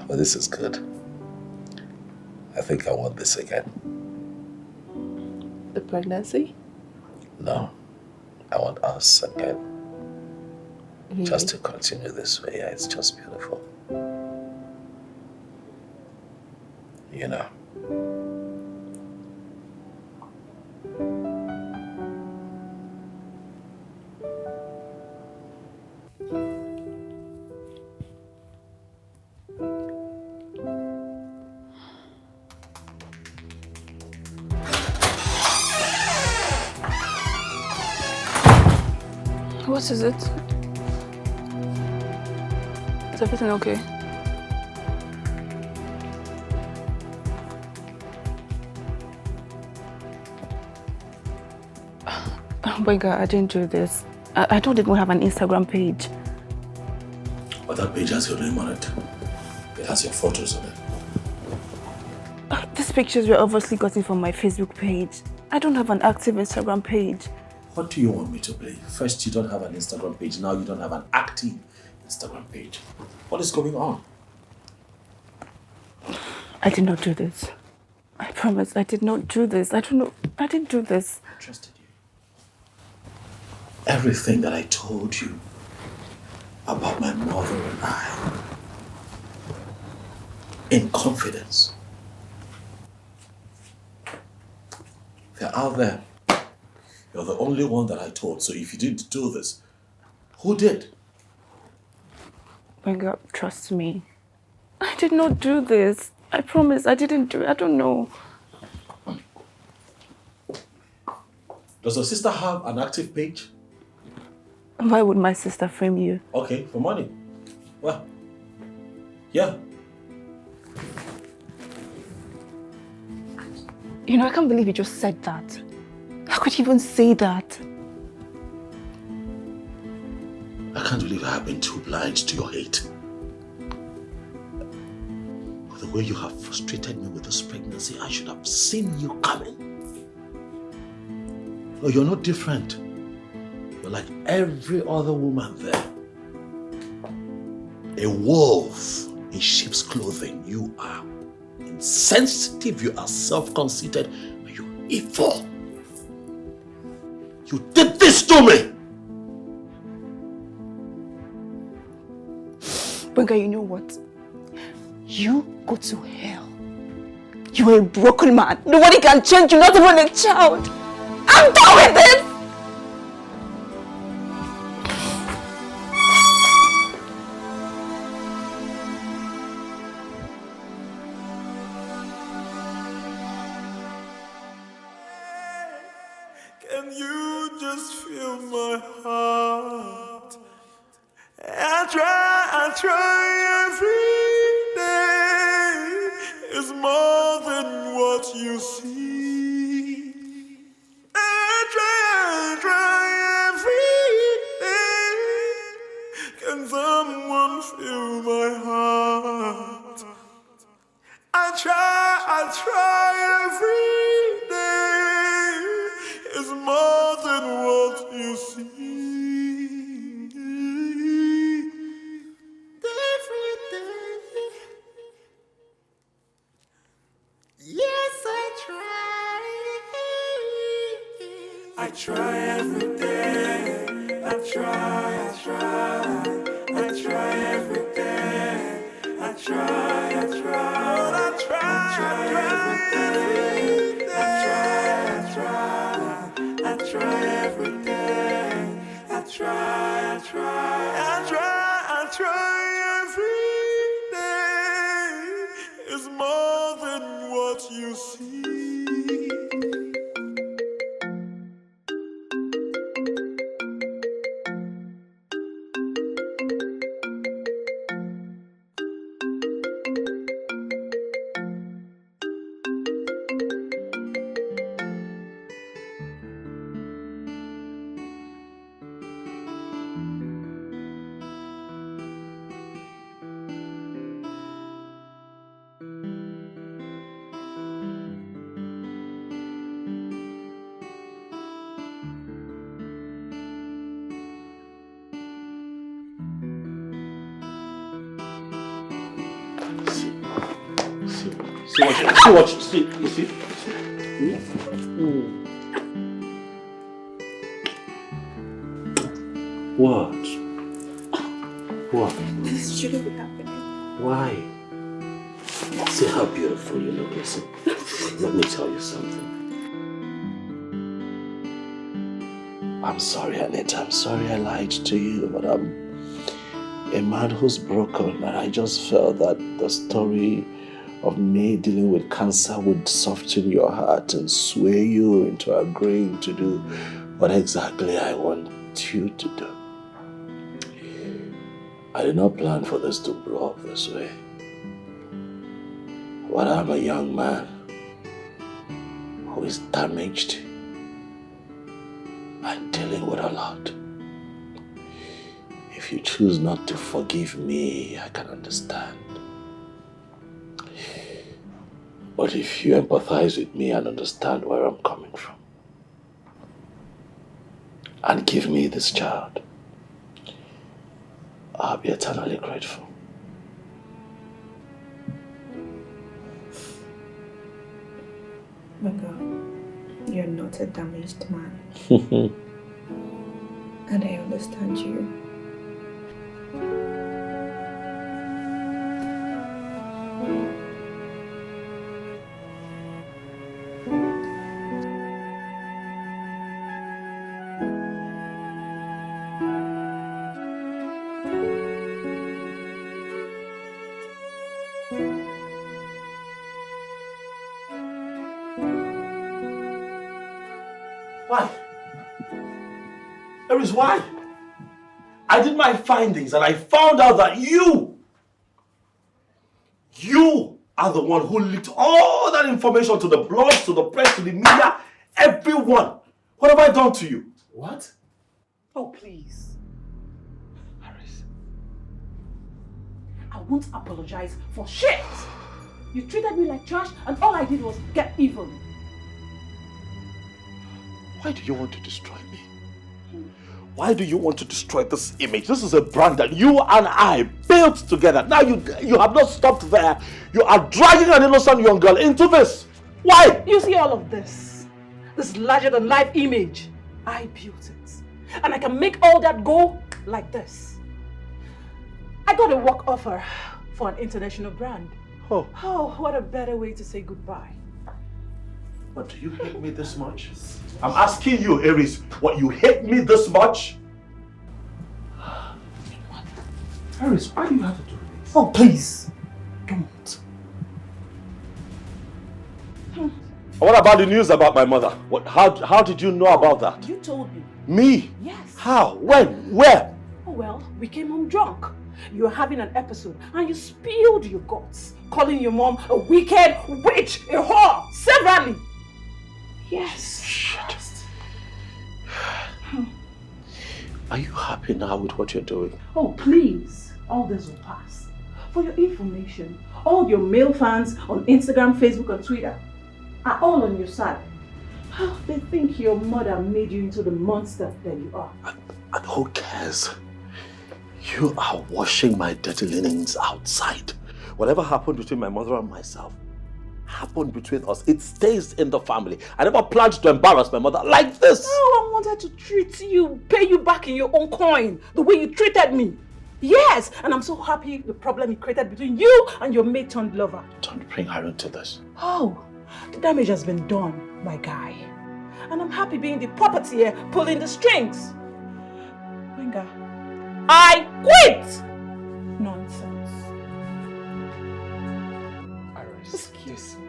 this is good. I think I want this again. The pregnancy? No, I want us again. Really? Just to continue this way. Yeah, it's just beautiful. You know. What is it? Is everything okay? Benga, I didn't do this. I don't even have an Instagram page. But that page has your name on it. It has your photos on it. This pictures were obviously gotten from my Facebook page. I don't have an active Instagram page. What do you want me to believe? First, you don't have an Instagram page. Now you don't have an active Instagram page. What is going on? I did not do this. I promise I did not do this. I don't know. I didn't do this. I trusted you. Everything that I told you about my mother and I, in confidence, they're out there. You're the only one that I told. So if you didn't do this, who did? Benga, trust me. I did not do this. I promise I didn't do it. I don't know. Does your sister have an active page? Why would my sister frame you? Okay, for money. Well, yeah. You know, I can't believe you just said that. How could you even say that? I can't believe I have been too blind to your hate. The way you have frustrated me with this pregnancy, I should have seen you coming. No, you're not different. You're like every other woman there. A wolf in sheep's clothing. You are insensitive, you are self-conceited, and you're evil. You did this to me! Benga, you know what? You go to hell. You are a broken man. Nobody can change you, not even a child. I'm done with this! Can you just feel my heart? I try every day. It's more than what you see. I try every day. Can someone feel my heart? I try every day. It's more than what you see. Every day. Yes, I try. I try every day. I try every day. I try every day. I try every day. I try every day. It's more than what you see. See? What? This shouldn't be happening. Why? See how beautiful you look, listen. Let me tell you something. I'm sorry, Anita. I'm sorry I lied to you, but I'm a man who's broken, and I just felt that the story of me dealing with cancer would soften your heart and sway you into agreeing to do what exactly I want you to do. I did not plan for this to blow up this way. But I'm a young man who is damaged and dealing with a lot. If you choose not to forgive me, I can understand. But if you empathize with me and understand where I'm coming from, and give me this child, I'll be eternally grateful. Benga, you're not a damaged man. And I understand you. Why? There is why. I did my findings and I found out that you are the one who leaked all that information to the blogs, to the press, to the media, everyone. What have I done to you? What? Oh, please. Harris. I won't apologize for shit. You treated me like trash and all I did was get even. Why do you want to destroy me? Why do you want to destroy this image? This is a brand that you and I built together. Now you have not stopped there. You are dragging an innocent young girl into this. Why? You see all of this? This larger-than-life image. I built it. And I can make all that go like this. I got a work offer for an international brand. Oh, what a better way to say goodbye. but do you hate me this much? I'm asking you, Aries, what, you hate me this much? Harris, why do you have to do this? Oh, please. Don't. What about the news about my mother? How did you know about that? You told me. Me? Yes. How? When? Where? Oh, well, we came home drunk. You were having an episode and you spilled your guts, calling your mom a wicked witch, a whore, severally. Yes. Shit. Are you happy now with what you're doing? Oh, please. All this will pass. For your information, all your male fans on Instagram, Facebook, and Twitter are all on your side. They think your mother made you into the monster that you are. And who cares? You are washing my dirty linens outside. Whatever happened between my mother and myself happened between us. It stays in the family. I never planned to embarrass my mother like this. No, I wanted to treat you, pay you back in your own coin, the way you treated me. Yes, and I'm so happy the problem it created between you and your mate-turned-lover. Don't bring her into this. Oh, the damage has been done, my guy. And I'm happy being the puppeteer pulling the strings. Wenga, I quit! Nonsense. Harris, Excuse me.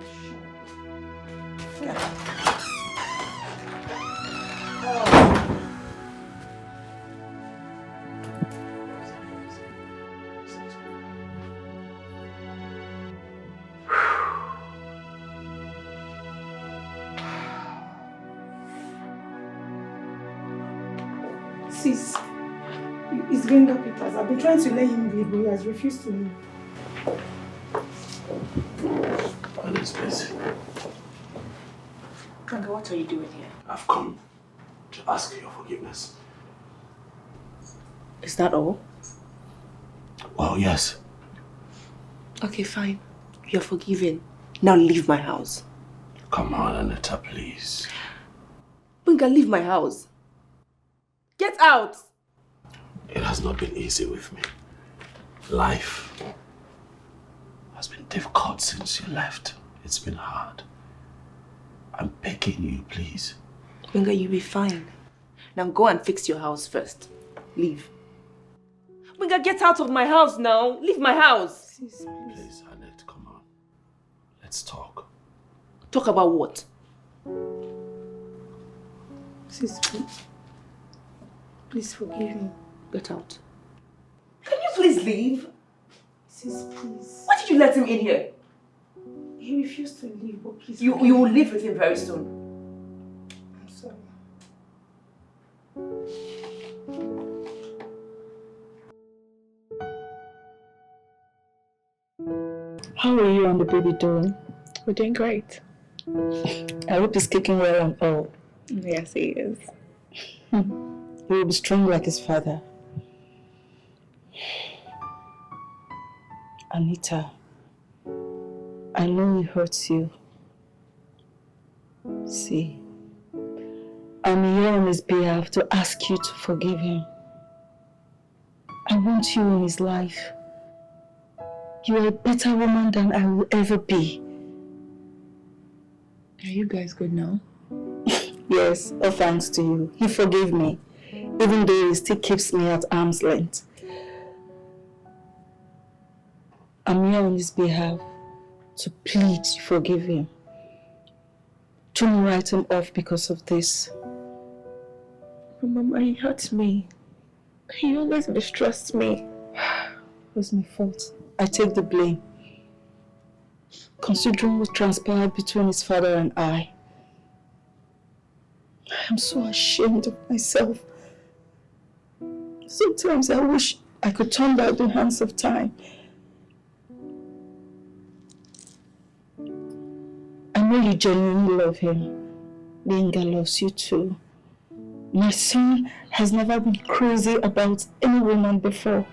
Sis, it's Benga Peters. I've been trying to let him leave, but he has refused to leave. Alice, please. Benga, what are you doing here? I've come to ask your forgiveness. Is that all? Well, yes. Okay, fine. You're forgiven. Now leave my house. Come on, Anita, please. Benga, leave my house. Get out! It has not been easy with me. Life has been difficult since you left. It's been hard. I'm begging you, please. Benga, you'll be fine. Now go and fix your house first. Leave. Benga, get out of my house now. Leave my house. Please, Annette, come on. Let's talk. Talk about what? Sis, please. Please forgive me. Get out. Can you please leave? Sis, please. Why did you let him in here? He refused to leave, but please. You will leave with him very soon. I'm sorry. How are you and the baby doing? We're doing great. I hope he's kicking well and all. Yes, he is. He will be strong like his father. Anita, I know he hurts you. See, I'm here on his behalf to ask you to forgive him. I want you in his life. You are a better woman than I will ever be. Are you guys good now? Yes, all thanks to you. He forgave me, even though he still keeps me at arm's length. I'm here on his behalf to plead to forgive him. Don't write him off because of this. But Mama, he hurt me. He always mistrusts me. It was my fault. I take the blame. Considering what transpired between his father and I am so ashamed of myself. Sometimes I wish I could turn back the hands of time. I know you genuinely love him. Benga loves you too. My son has never been crazy about any woman before.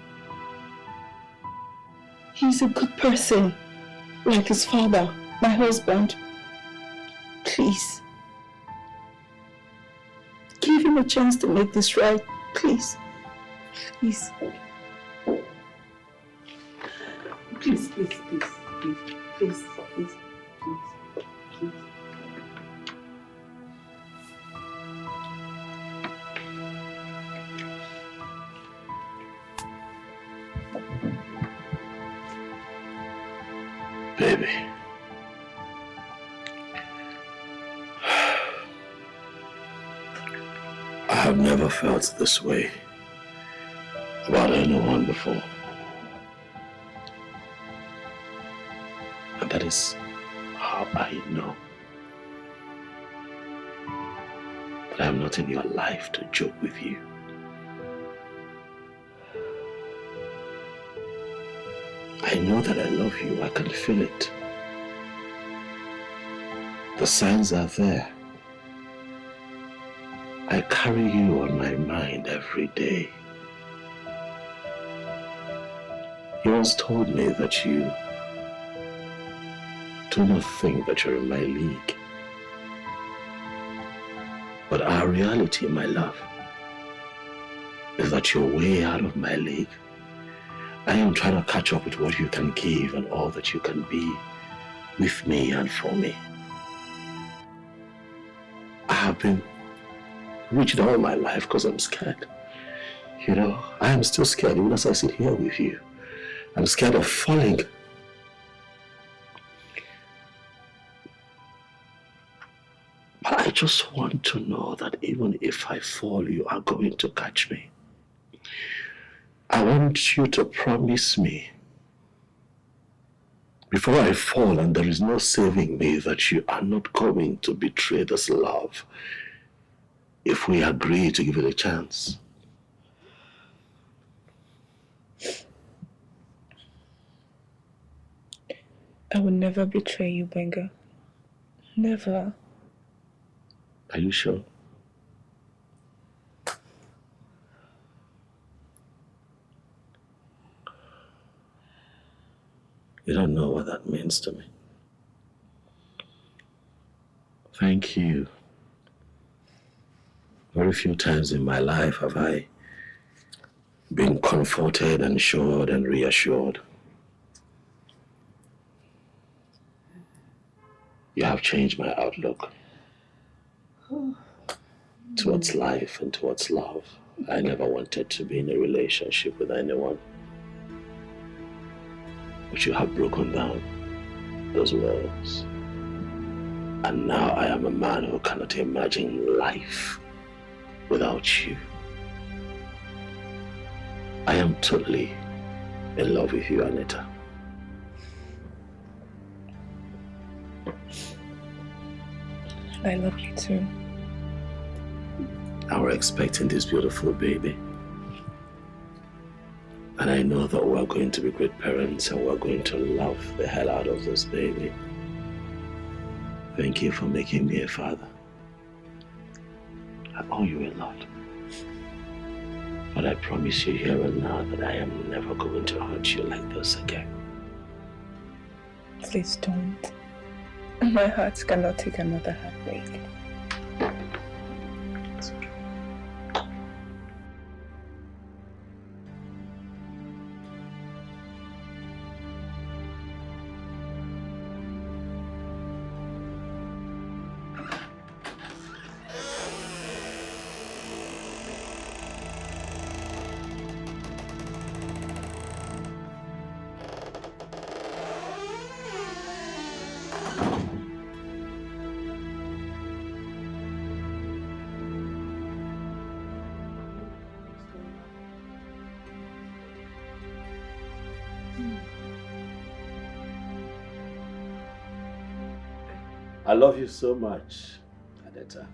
He's a good person, like his father, my husband. Please, give him a chance to make this right, please. Please. Please, please, please, please, please, please, please. Baby. I have never felt this way about anyone before. And that is how I know that I am not in your life to joke with you. I know that I love you. I can feel it. The signs are there. I carry you on my mind every day. You once told me that you do not think that you're in my league. But our reality, my love, is that you're way out of my league. I am trying to catch up with what you can give and all that you can be with me and for me. I have been rigid all my life because I'm scared. You know, I am still scared even as I sit here with you. I'm scared of falling. But I just want to know that even if I fall, you are going to catch me. I want you to promise me before I fall and there is no saving me that you are not going to betray this love if we agree to give it a chance. I will never betray you, Benga. Never. Are you sure? You don't know what that means to me. Thank you. Very few times in my life have I been comforted and assured and reassured. You have changed my outlook towards life and towards love. I never wanted to be in a relationship with anyone. But you have broken down those walls. And now I am a man who cannot imagine life without you. I am totally in love with you, Anita. I love you too. And we're expecting this beautiful baby. And I know that we're going to be great parents and we're going to love the hell out of this baby. Thank you for making me a father. I owe you a lot. But I promise you here and now that I am never going to hurt you like this again. Please don't. My heart cannot take another heartbreak. I love you so much, Anita.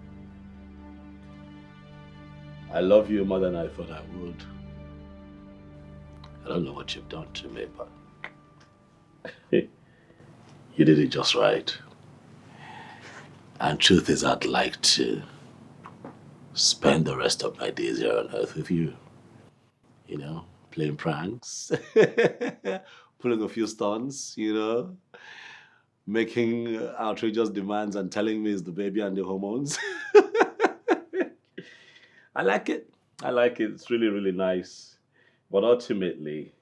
I love you more than I thought I would. I don't know what you've done to me, but you did it just right. And truth is, I'd like to spend the rest of my days here on earth with you. You know, playing pranks, pulling a few stunts, you know, making outrageous demands and telling me it's the baby and the hormones. I like it. I like it. It's really, really nice. But ultimately,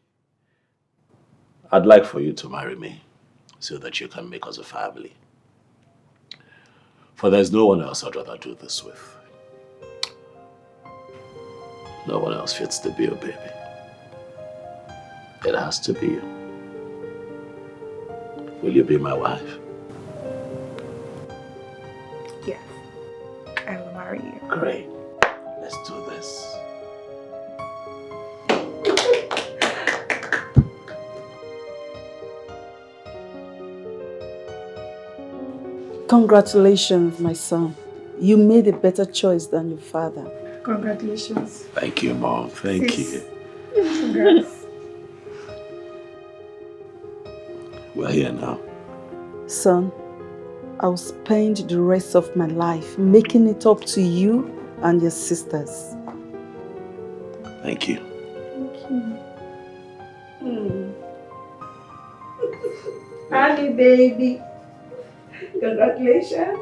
I'd like for you to marry me so that you can make us a family. For there's no one else I'd rather do this with. No one else fits the bill, baby. It has to be you. Will you be my wife? Yes, I will marry you. Great. Let's do this. Congratulations, my son. You made a better choice than your father. Congratulations. Thank you, Mom. Thank you. Congrats. We're here now. Son, I'll spend the rest of my life making it up to you and your sisters. Thank you. Honey, baby. Congratulations.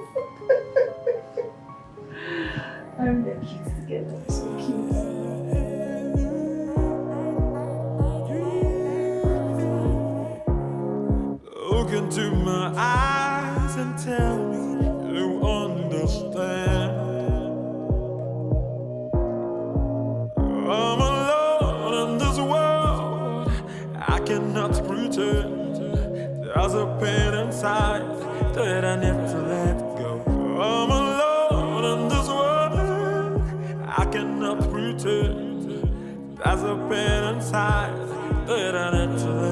And the kids together. So cute. Look into my eyes and tell me you understand. I'm alone in this world. I cannot pretend. There's a pain inside that I need to let go. I'm alone in this world. I cannot pretend. There's a pain inside that I need to let go.